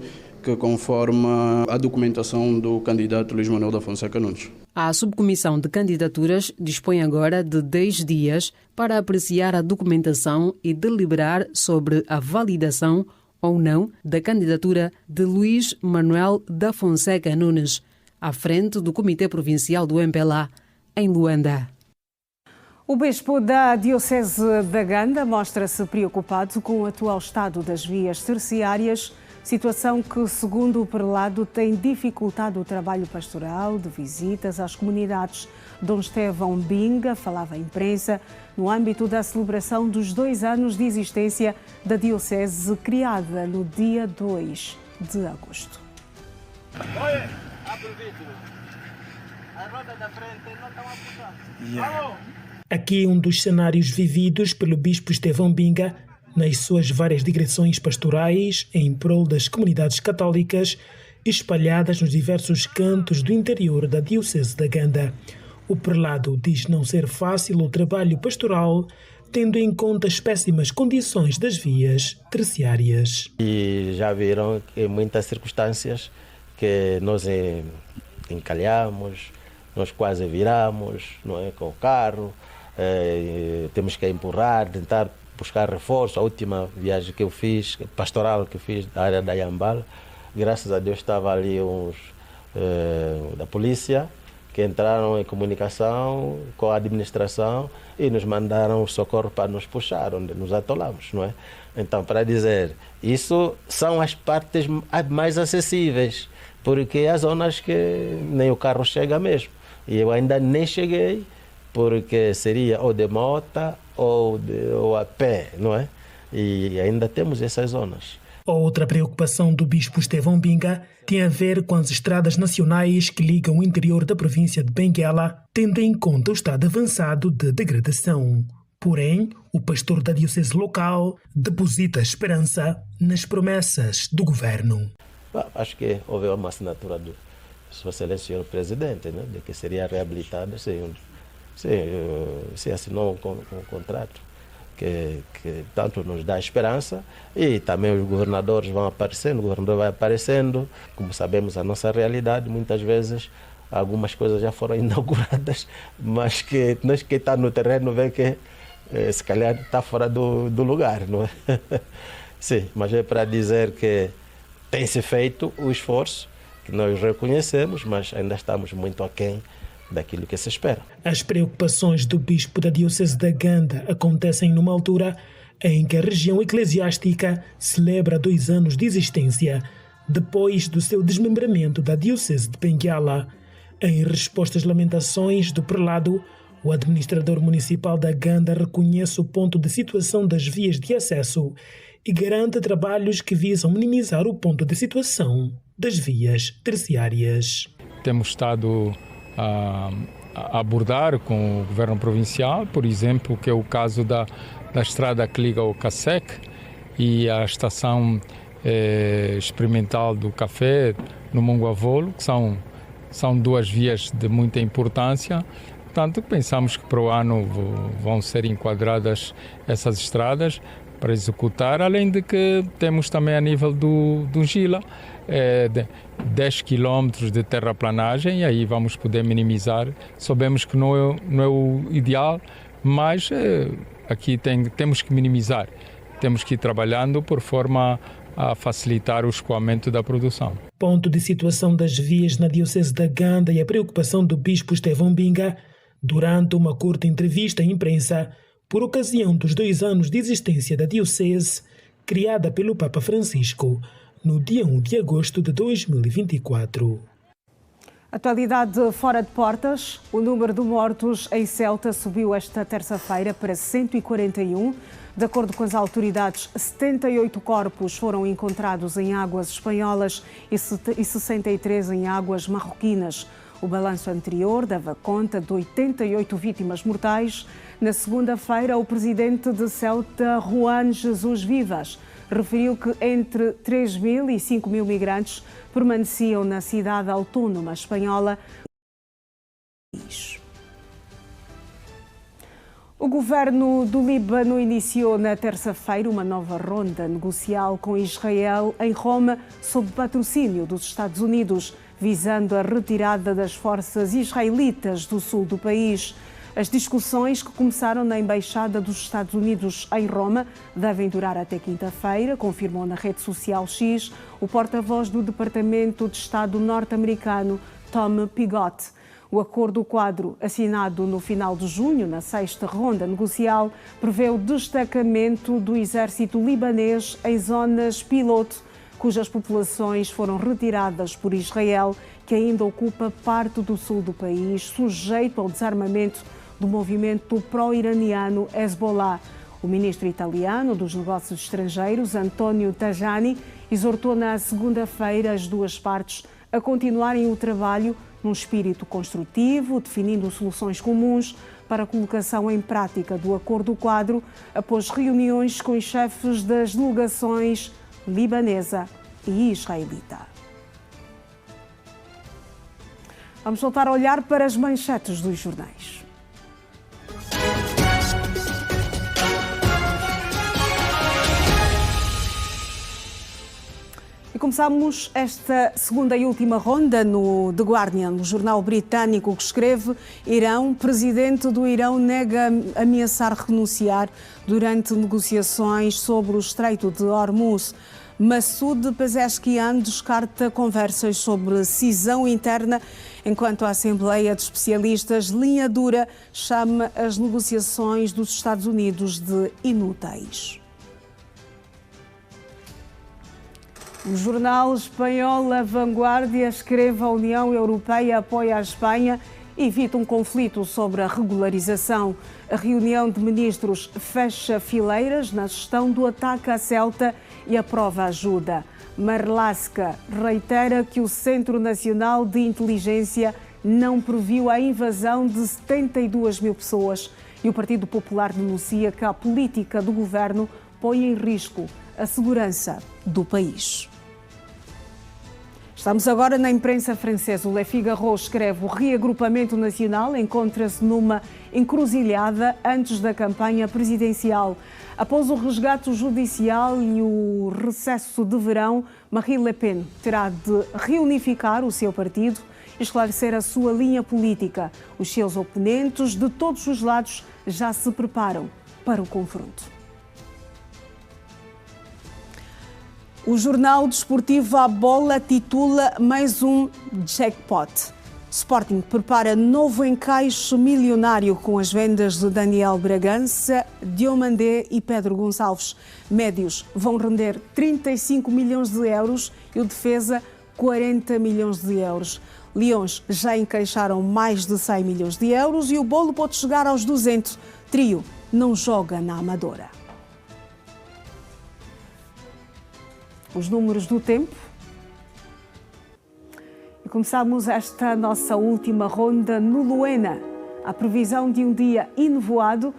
que conforma a documentação do candidato Luís Manuel da Fonseca Nunes. A subcomissão de candidaturas dispõe agora de 10 dias para apreciar a documentação e deliberar sobre a validação ou não da candidatura de Luís Manuel da Fonseca Nunes, à frente do Comitê Provincial do MPLA, em Luanda. O bispo da Diocese da Ganda mostra-se preocupado com o atual estado das vias terciárias, situação que, segundo o prelado, tem dificultado o trabalho pastoral de visitas às comunidades. Dom Estevão Binga falava à imprensa no âmbito da celebração dos 2 anos de existência da Diocese, criada no dia 2 de agosto. Oi, abre o vidro. A roda da frente não estão a puxar. Aqui um dos cenários vividos pelo bispo Estevão Binga nas suas várias digressões pastorais em prol das comunidades católicas espalhadas nos diversos cantos do interior da Diocese da Ganda. O prelado diz não ser fácil o trabalho pastoral, tendo em conta as péssimas condições das vias terciárias. E já viram que em muitas circunstâncias que nós encalhamos, nós quase viramos, não é, com o carro. Temos que empurrar, tentar buscar reforço. A última viagem que eu fiz, pastoral que fiz da área da Yambala, graças a Deus estava ali uns da polícia que entraram em comunicação com a administração e nos mandaram socorro para nos puxar, onde nos atolamos, não é? Então, para dizer, isso são as partes mais acessíveis, porque há zonas que nem o carro chega mesmo. E eu ainda nem cheguei, porque seria ou de moto ou a pé, não é? E ainda temos essas zonas. Outra preocupação do bispo Estevão Binga tem a ver com as estradas nacionais que ligam o interior da província de Benguela, tendo em conta o estado avançado de degradação. Porém, o pastor da diocese local deposita esperança nas promessas do governo. Acho que houve uma assinatura do Sr. Excelência Senhor Presidente, né, de que seria reabilitada, se assinou um contrato que tanto nos dá esperança, e também os governadores vão aparecendo, o governador vai aparecendo. Como sabemos, a nossa realidade, muitas vezes, algumas coisas já foram inauguradas, mas que nós que estamos no terreno vê que se calhar está fora do lugar, não é? Sim, mas é para dizer que tem-se feito o esforço, que nós reconhecemos, mas ainda estamos muito aquém daquilo que se espera. As preocupações do bispo da Diocese da Ganda acontecem numa altura em que a região eclesiástica celebra 2 anos de existência, depois do seu desmembramento da Diocese de Benguela. Em resposta às lamentações do prelado, o administrador municipal da Ganda reconhece o ponto de situação das vias de acesso e garante trabalhos que visam minimizar o ponto de situação das vias terciárias. Temos estado a abordar com o governo provincial, por exemplo, que é o caso da estrada que liga ao CASEC e a estação experimental do café no Monguavolo, que são 2 vias de muita importância. Portanto, pensamos que para o ano vão ser enquadradas essas estradas para executar, além de que temos também a nível do Gila 10 quilómetros de terraplanagem, e aí vamos poder minimizar. Sabemos que não é o ideal, mas aqui temos que minimizar, temos que ir trabalhando por forma a facilitar o escoamento da produção. Ponto de situação das vias na Diocese da Ganda e a preocupação do bispo Estevão Binga durante uma curta entrevista à imprensa por ocasião dos 2 anos de existência da Diocese, criada pelo Papa Francisco no dia 1 de agosto de 2024. Atualidade fora de portas. O número de mortos em Ceuta subiu esta terça-feira para 141. De acordo com as autoridades, 78 corpos foram encontrados em águas espanholas e 63 em águas marroquinas. O balanço anterior dava conta de 88 vítimas mortais. Na segunda-feira, o presidente de Ceuta, Juan Jesus Vivas, referiu que entre 3.000 e 5.000 migrantes permaneciam na cidade autónoma espanhola. O O governo do Líbano iniciou na terça-feira uma nova ronda negocial com Israel em Roma, sob patrocínio dos Estados Unidos, visando a retirada das forças israelitas do sul do país. As discussões, que começaram na Embaixada dos Estados Unidos em Roma, devem durar até quinta-feira, confirmou na rede social X o porta-voz do Departamento de Estado norte-americano, Tom Pigott. O acordo-quadro, assinado no final de junho, na sexta ronda negocial, prevê o destacamento do exército libanês em zonas piloto, cujas populações foram retiradas por Israel, que ainda ocupa parte do sul do país, sujeito ao desarmamento do movimento pró-iraniano Hezbollah. O ministro italiano dos Negócios Estrangeiros, Antonio Tajani, exortou na segunda-feira as duas partes a continuarem o trabalho num espírito construtivo, definindo soluções comuns para a colocação em prática do acordo-quadro após reuniões com os chefes das delegações libanesa e israelita. Vamos voltar a olhar para as manchetes dos jornais. E começamos esta segunda e última ronda no The Guardian, o jornal britânico, que escreve: Irão, presidente do Irão nega ameaçar renunciar durante negociações sobre o Estreito de Hormuz. Massoud Pezeshkian descarta conversas sobre cisão interna, enquanto a Assembleia de Especialistas, linha dura, chama as negociações dos Estados Unidos de inúteis. O jornal espanhol A Vanguardia escreve: a União Europeia apoia a Espanha e evita um conflito sobre a regularização. A reunião de ministros fecha fileiras na gestão do ataque à Ceuta e aprova ajuda. Marlaska reitera que o Centro Nacional de Inteligência não previu a invasão de 72 mil pessoas e o Partido Popular denuncia que a política do governo põe em risco a segurança do país. Estamos agora na imprensa francesa. O Le Figaro escreve: o reagrupamento nacional encontra-se numa encruzilhada antes da campanha presidencial. Após o resgate judicial e o recesso de verão, Marine Le Pen terá de reunificar o seu partido e esclarecer a sua linha política. Os seus oponentes de todos os lados já se preparam para o confronto. O jornal desportivo A Bola titula: mais um jackpot. Sporting prepara novo encaixe milionário com as vendas de Daniel Bragança, Diomandé e Pedro Gonçalves. Médios vão render 35 milhões de euros e o defesa 40 milhões de euros. Leões já encaixaram mais de 100 milhões de euros e o bolo pode chegar aos 200. Trio não joga na Amadora. Os números do tempo. E começamos esta nossa última ronda no Luena. A previsão de um dia enevoado.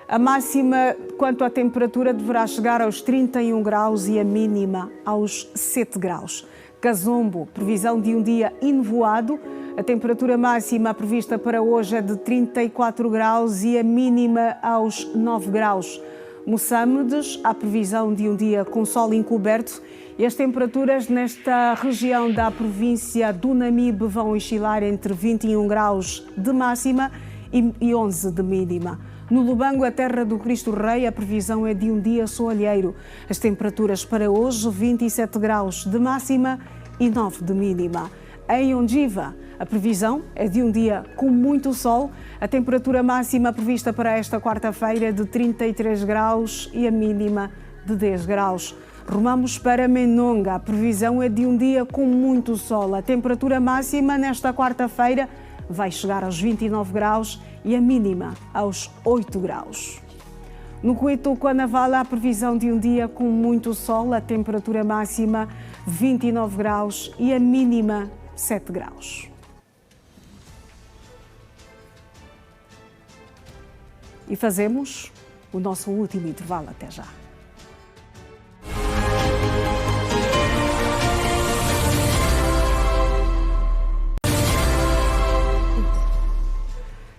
A máxima quanto à temperatura deverá chegar aos 31 graus e a mínima aos 7 graus. Cazombo, previsão de um dia enevoado. A temperatura máxima prevista para hoje é de 34 graus e a mínima aos 9 graus. Moçambique, a previsão de um dia com sol encoberto. E as temperaturas nesta região da província do Namibe vão oscilar entre 21 graus de máxima e 11 de mínima. No Lubango, a terra do Cristo Rei, a previsão é de um dia soalheiro. As temperaturas para hoje, 27 graus de máxima e 9 de mínima. Em Ondiva, a previsão é de um dia com muito sol. A temperatura máxima prevista para esta quarta-feira é de 33 graus e a mínima de 10 graus. Rumamos para Menonga. A previsão é de um dia com muito sol. A temperatura máxima nesta quarta-feira vai chegar aos 29 graus e a mínima aos 8 graus. No Cuito Cuanavala, a previsão de um dia com muito sol. A temperatura máxima 29 graus e a mínima 7 graus. E fazemos o nosso último intervalo. Até já.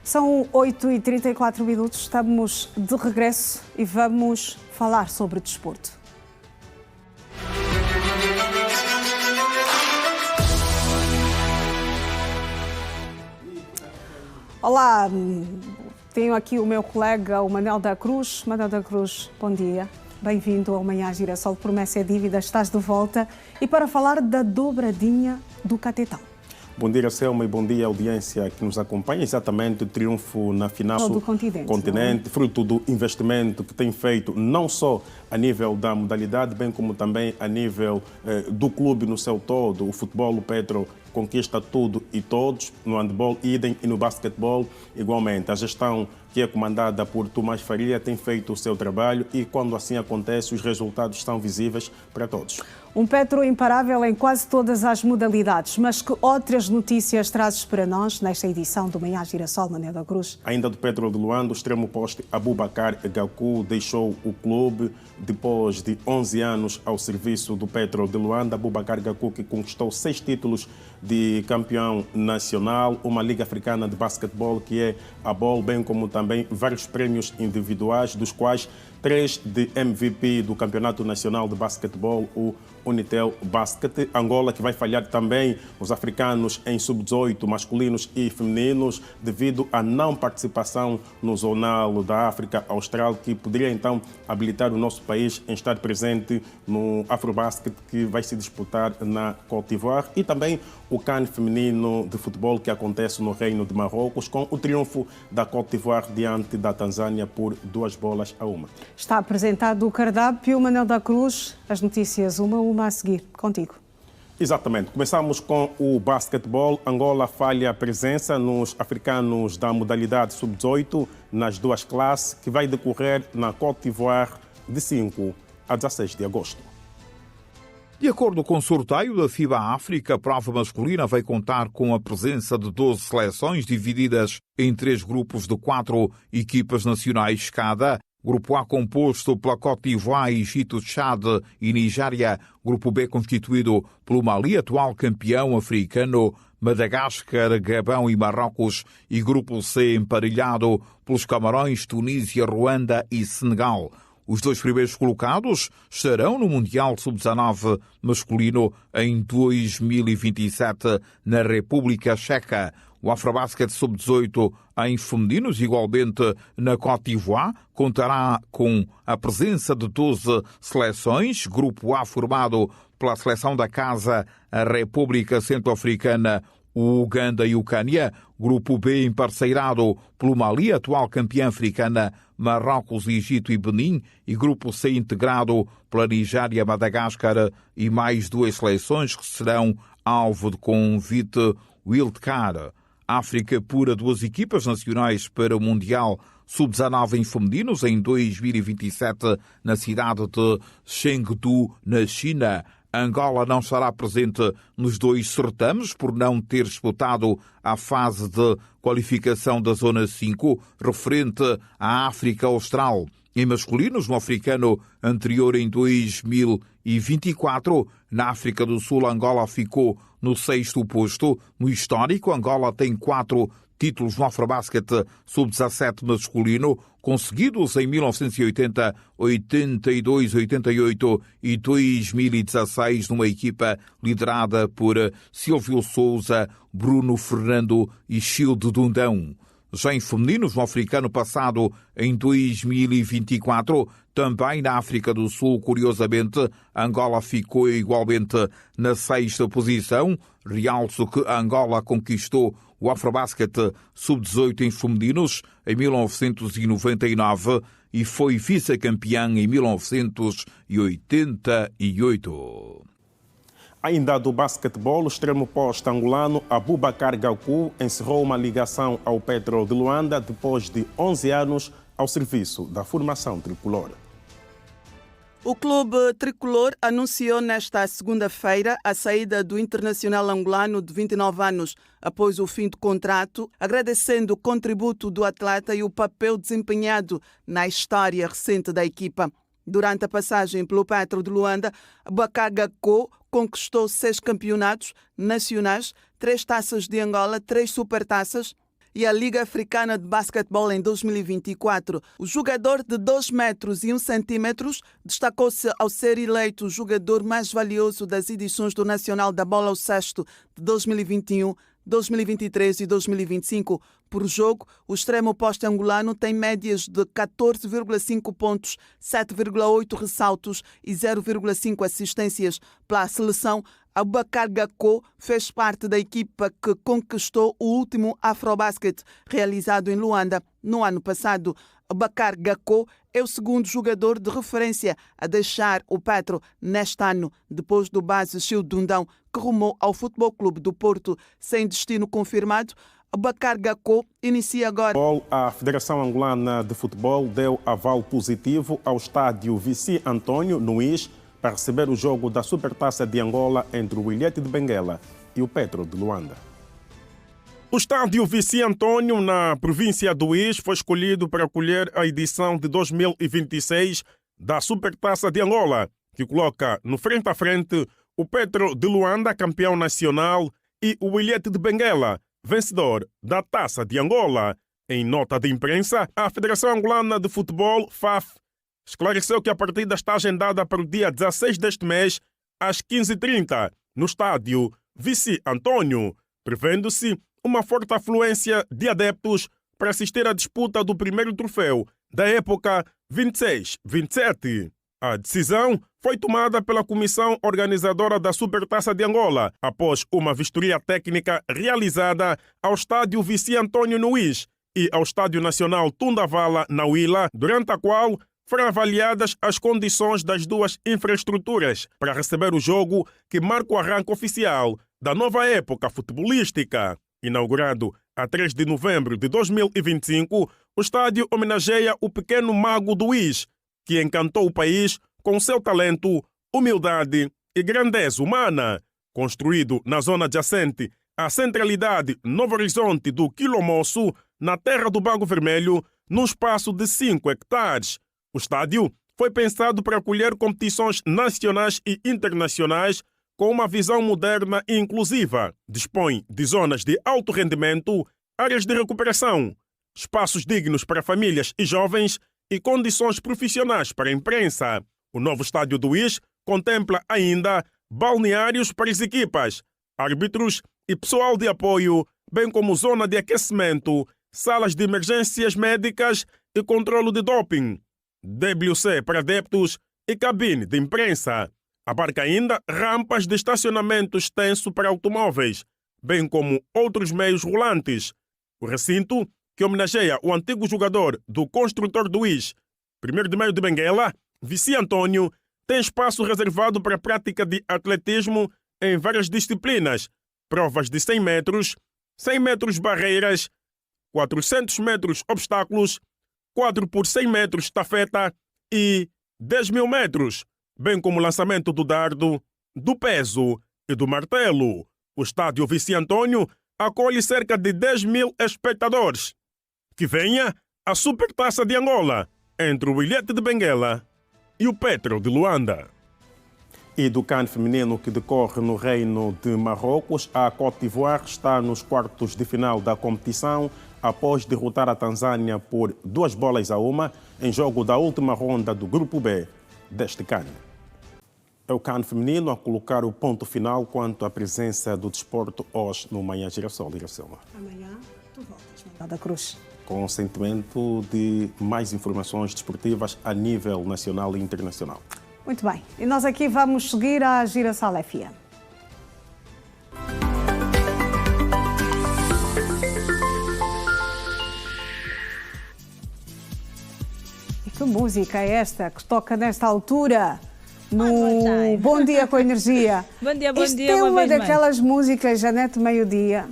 São 8h34, estamos de regresso e vamos falar sobre desporto. Olá, tenho aqui o meu colega, o Manuel da Cruz. Manuel da Cruz, bom dia. Bem-vindo ao Manhã Girassol. Promessa é dívida, estás de volta. E para falar da dobradinha do Catetão. Bom dia, Selma, e bom dia à audiência que nos acompanha. Exatamente, o triunfo na final do continente, fruto do investimento que tem feito não só a nível da modalidade, bem como também a nível do clube no seu todo. O futebol, o Petro, conquista tudo e todos, no handball, idem, e no basquetebol, igualmente. A gestão que é comandada por Tomás Faria tem feito o seu trabalho e, quando assim acontece, os resultados estão visíveis para todos. Um Petro imparável em quase todas as modalidades, mas que outras notícias trazes para nós nesta edição do Manhã Girassol, Manuel da Cruz? Ainda do Petro de Luanda, o extremo poste Abubakar Gaku deixou o clube depois de 11 anos ao serviço do Petro de Luanda. Abubakar Gaku, que conquistou 6 títulos de campeão nacional, uma Liga Africana de Basquetebol, que é a BOL, bem como também vários prêmios individuais, dos quais 3 de MVP do Campeonato Nacional de Basquetebol, o Unitel Basket. Angola, que vai falhar também os africanos em sub-18 masculinos e femininos devido à não participação no Zonal da África Austral, que poderia então habilitar o nosso país em estar presente no Afrobasket, que vai se disputar na Côte d'Ivoire, e também o CAN feminino de futebol, que acontece no Reino de Marrocos, com o triunfo da Côte d'Ivoire diante da Tanzânia por 2-1. Está apresentado o cardápio, Manuel da Cruz. As notícias uma a seguir. Contigo. Exatamente. Começamos com o basquetebol. Angola falha a presença nos africanos da modalidade sub-18 nas duas classes, que vai decorrer na Côte d'Ivoire de 5 a 16 de agosto. De acordo com o sorteio da FIBA África, a prova masculina vai contar com a presença de 12 seleções divididas em 3 grupos de 4 equipas nacionais cada. Grupo A composto pela Côte d'Ivoire, Egito, Chad e Nigéria. Grupo B constituído pelo Mali, atual campeão africano, Madagascar, Gabão e Marrocos. E Grupo C emparelhado pelos Camarões, Tunísia, Ruanda e Senegal. Os 2 primeiros colocados estarão no Mundial Sub-19 masculino em 2027 na República Checa. O Afrobasket Sub-18 em femininos, igualmente na Côte d'Ivoire, contará com a presença de 12 seleções. Grupo A formado pela seleção da casa, a República Centro-Africana, o Uganda e o Quênia. Grupo B emparceirado pelo Mali, atual campeã africana, Marrocos, Egito e Benin. E Grupo C integrado pela Nigéria, Madagascar e mais 2 seleções que serão alvo de convite wildcard. África pura 2 equipas nacionais para o Mundial Sub-19 em femininos em 2027 na cidade de Chengdu, na China. Angola não estará presente nos 2 certames por não ter disputado a fase de qualificação da Zona 5 referente à África Austral. Em masculinos, no africano anterior em 2024, na África do Sul, Angola ficou no 6º posto. No histórico, Angola tem 4 títulos no Afrobasket sub-17 masculino, conseguidos em 1980, 82, 88 e 2016, numa equipa liderada por Silvio Souza, Bruno Fernando e Childe Dundão. Já em femininos, no africano passado em 2024, também na África do Sul, curiosamente, Angola ficou igualmente na 6ª posição. Realço que Angola conquistou o Afrobasket Sub-18 em femininos em 1999 e foi vice-campeã em 1988. Ainda do basquetebol, o extremo poste angolano Abubakar Gaku encerrou uma ligação ao Petro de Luanda depois de 11 anos ao serviço da formação tricolor. O clube tricolor anunciou nesta segunda-feira a saída do internacional angolano de 29 anos após o fim do contrato, agradecendo o contributo do atleta e o papel desempenhado na história recente da equipa. Durante a passagem pelo Petro de Luanda, Abubakar Gaku conquistou 6 campeonatos nacionais, 3 taças de Angola, 3 supertaças, e a Liga Africana de Basquetebol em 2024. O jogador de 2 metros e 1 centímetros destacou-se ao ser eleito o jogador mais valioso das edições do Nacional da Bola ao Cesto de 2021, 2023 e 2025. Por jogo, o extremo oposto angolano tem médias de 14,5 pontos, 7,8 ressaltos e 0,5 assistências. Pela seleção, Abubakar Gakko fez parte da equipa que conquistou o último Afrobasket, realizado em Luanda no ano passado. Abubakar Gakko é o segundo jogador de referência a deixar o Petro neste ano, depois do base Gil Dundão, que rumou ao Futebol Clube do Porto. Sem destino confirmado, Abubakar Gakko inicia agora. A Federação Angolana de Futebol deu aval positivo ao estádio Vici Antônio, no IS, para receber o jogo da Supertaça de Angola entre o Ilhete de Benguela e o Petro de Luanda. O estádio Vici Antônio, na província do IS, foi escolhido para acolher a edição de 2026 da Supertaça de Angola, que coloca no frente a frente o Petro de Luanda, campeão nacional, e o Ilhete de Benguela, vencedor da Taça de Angola. Em nota de imprensa, a Federação Angolana de Futebol, FAF, esclareceu que a partida está agendada para o dia 16 deste mês, às 15h30, no estádio Vici Antônio, prevendo-se uma forte afluência de adeptos para assistir à disputa do primeiro troféu da época 26-27. A decisão foi tomada pela comissão organizadora da Supertaça de Angola, após uma vistoria técnica realizada ao estádio Vici Antônio no IS e ao Estádio Nacional Tundavala, na Huila, durante a qual foram avaliadas as condições das duas infraestruturas para receber o jogo que marca o arranque oficial da nova época futebolística. Inaugurado a 3 de novembro de 2025, o estádio homenageia o pequeno mago do IS, que encantou o país com seu talento, humildade e grandeza humana. Construído na zona adjacente à centralidade Novo Horizonte do Quilomoço, na terra do Bago Vermelho, num espaço de 5 hectares. O estádio foi pensado para acolher competições nacionais e internacionais com uma visão moderna e inclusiva. Dispõe de zonas de alto rendimento, áreas de recuperação, espaços dignos para famílias e jovens e condições profissionais para a imprensa. O novo estádio do IS contempla ainda balneários para as equipas, árbitros e pessoal de apoio, bem como zona de aquecimento, salas de emergências médicas e controlo de doping, WC para adeptos e cabine de imprensa. Abarca ainda rampas de estacionamento extenso para automóveis, bem como outros meios rolantes. O recinto, que homenageia o antigo jogador do construtor do IS, 1º de Maio de Benguela, Vici Antônio, tem espaço reservado para a prática de atletismo em várias disciplinas, provas de 100 metros, 100 metros barreiras, 400 metros obstáculos, 4 por 100 metros estafeta e 10.000 metros, bem como o lançamento do dardo, do peso e do martelo. O estádio Vici Antônio acolhe cerca de 10.000 espectadores. Que venha a Supertaça de Angola entre o Ilhete de Benguela e o Petro de Luanda. E do CAN feminino que decorre no Reino de Marrocos, a Côte d'Ivoire está nos quartos de final da competição após derrotar a Tanzânia por 2-1 em jogo da última ronda do Grupo B deste CAN. É o CAN feminino a colocar o ponto final quanto à presença do desporto hoje no Manhã Girassol. Amanhã tu voltas, Mandada Cruz. Com o sentimento de mais informações desportivas a nível nacional e internacional. Muito bem. E nós aqui vamos seguir a Girassol FM. E que música é esta que toca nesta altura? No Bom Dia com Energia. Bom dia, bom Isto dia. é uma daquelas músicas, Janete, meio-dia,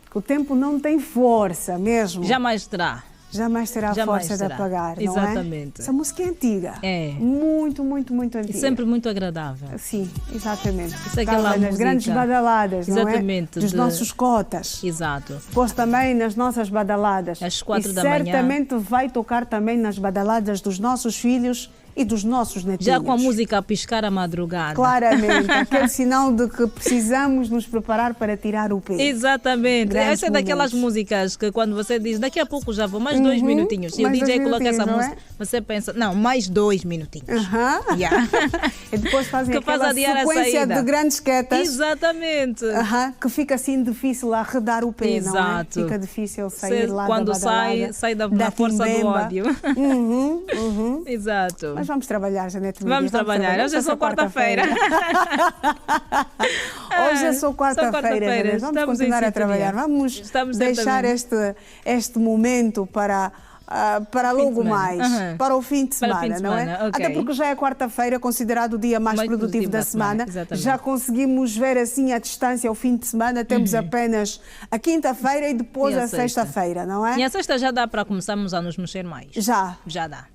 que o tempo não tem força mesmo. Jamais terá. Jamais terá Jamais força terá. de apagar, não é? Exatamente. Essa música é antiga. É. Muito, muito, muito antiga. E sempre muito agradável. Sim, exatamente. Isso é aquela nas música. grandes badaladas, Exatamente, não é? Dos nossos cotas. Exato. Depois também nas nossas badaladas. Às 4 da manhã. manhã. Certamente vai tocar também nas badaladas dos nossos filhos e dos nossos netinhos. Já com a música a piscar à madrugada. Claramente, aquele sinal de que precisamos nos preparar para tirar o pé. Exatamente. Grandes Essa é daquelas músicas que quando você diz, daqui a pouco já vou, mais 2 minutinhos. E o DJ coloca essa música, você pensa, não, mais 2 minutinhos. Yeah. E depois fazem que faz aquela adiar a sequência saída de grandes quietas. Exatamente. Que fica assim difícil a arredar o pé, Exato. não é? Fica difícil sair lá quando da badalada, sai da força do ódio. Exato. Mas vamos trabalhar, Janete. Vamos trabalhar. Hoje é só quarta-feira. Hoje é só quarta-feira. Vamos continuar a trabalhar. Vamos deixar este momento para logo mais, para o fim de semana, não é? Okay. Até porque já é quarta-feira, considerado o dia mais produtivo da semana. Já conseguimos ver assim a distância ao fim de semana. Temos apenas a quinta-feira e depois a sexta-feira, não é? E a sexta já dá para começarmos a nos mexer mais? Já dá.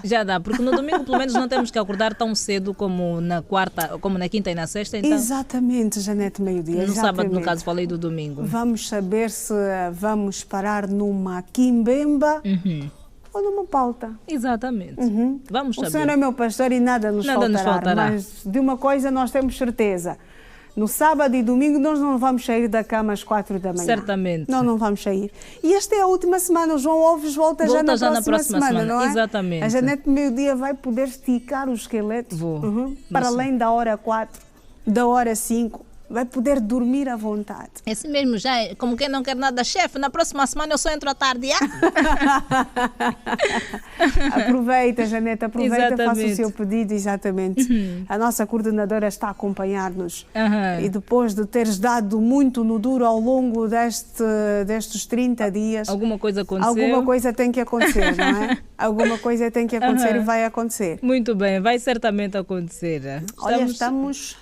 Já dá, porque no domingo pelo menos não temos que acordar tão cedo como na quarta, como na quinta e na sexta. Então, exatamente, Janete, meio-dia. No sábado, no caso, falei do domingo. Vamos saber se vamos parar numa quimbemba ou numa pauta. Exatamente. Vamos saber. O Senhor é meu pastor e nada nos faltará. Mas de uma coisa nós temos certeza. No sábado e domingo nós não vamos sair da cama às 4 da manhã. Certamente. Não vamos sair. E esta é a última semana. O João Alves volta já na próxima semana, não é? Exatamente. A Janete meio-dia vai poder esticar o esqueleto. Para além da hora 4, da hora 5. Vai poder dormir à vontade. É assim mesmo, já é como quem não quer nada, chefe. Na próxima semana eu só entro à tarde. Aproveita, Janete, faça o seu pedido, exatamente. A nossa coordenadora está a acompanhar-nos. E depois de teres dado muito no duro ao longo destes 30 dias... Alguma coisa aconteceu? Alguma coisa tem que acontecer, não é? Alguma coisa tem que acontecer e vai acontecer. Muito bem, vai certamente acontecer. Olha, estamos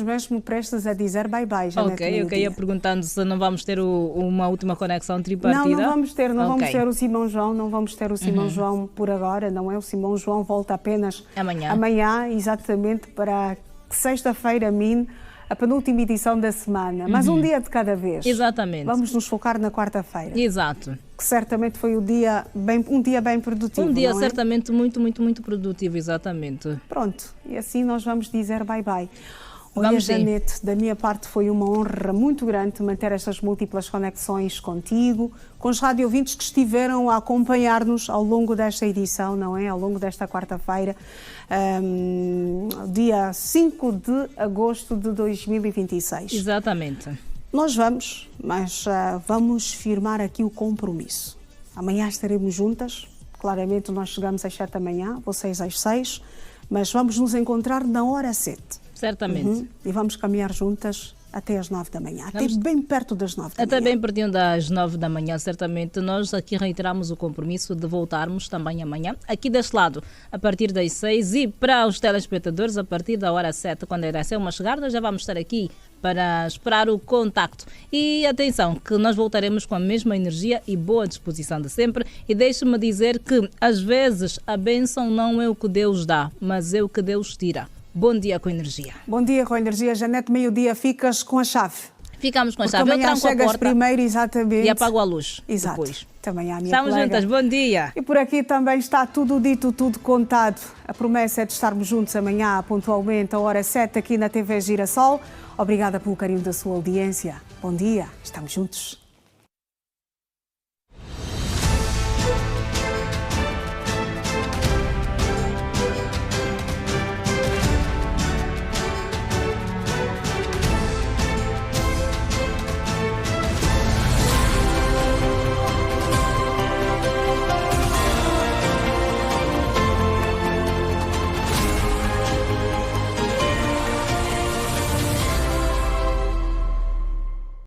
mesmo prestes a dizer bye-bye, Janete. Ok, ia perguntando se não vamos ter uma última conexão tripartida. Não vamos ter, vamos ter o Simão João, não vamos ter o Simão João por agora, não é? O Simão João volta apenas amanhã, exatamente, para sexta-feira, a penúltima edição da semana, mas um dia de cada vez. Exatamente. Vamos nos focar na quarta-feira. Exato. Que certamente foi um dia bem produtivo. Um dia não é? Certamente muito produtivo, exatamente. Pronto, e assim nós vamos dizer bye-bye. Olha, Janete, da minha parte foi uma honra muito grande manter estas múltiplas conexões contigo, com os radiovintes que estiveram a acompanhar-nos ao longo desta edição, não é? Ao longo desta quarta-feira, dia 5 de agosto de 2026. Exatamente. Nós vamos firmar aqui o compromisso. Amanhã estaremos juntas, claramente nós chegamos às 7 da manhã, vocês às 6, mas vamos nos encontrar na hora 7. Certamente. E vamos caminhar juntas até às 9 da manhã, até bem perto das 9 da manhã. Até bem pertinho das 9 da manhã, certamente. Nós aqui reiteramos o compromisso de voltarmos também amanhã, aqui deste lado, a partir das 6 e para os telespectadores, a partir da hora 7, quando a Iracema chegar, nós já vamos estar aqui para esperar o contacto. E atenção, que nós voltaremos com a mesma energia e boa disposição de sempre. E deixe-me dizer que, às vezes, a bênção não é o que Deus dá, mas é o que Deus tira. Bom dia com energia. Bom dia com energia. Janete, meio-dia ficas com a chave. Ficamos com a chave. Amanhã chegas primeiro, exatamente. E apago a luz. Exato. Depois. Também a minha Estamos colega. juntas. Bom dia. E por aqui também está tudo dito, tudo contado. A promessa é de estarmos juntos amanhã, pontualmente, a hora 7, aqui na TV Girassol. Obrigada pelo carinho da sua audiência. Bom dia. Estamos juntos.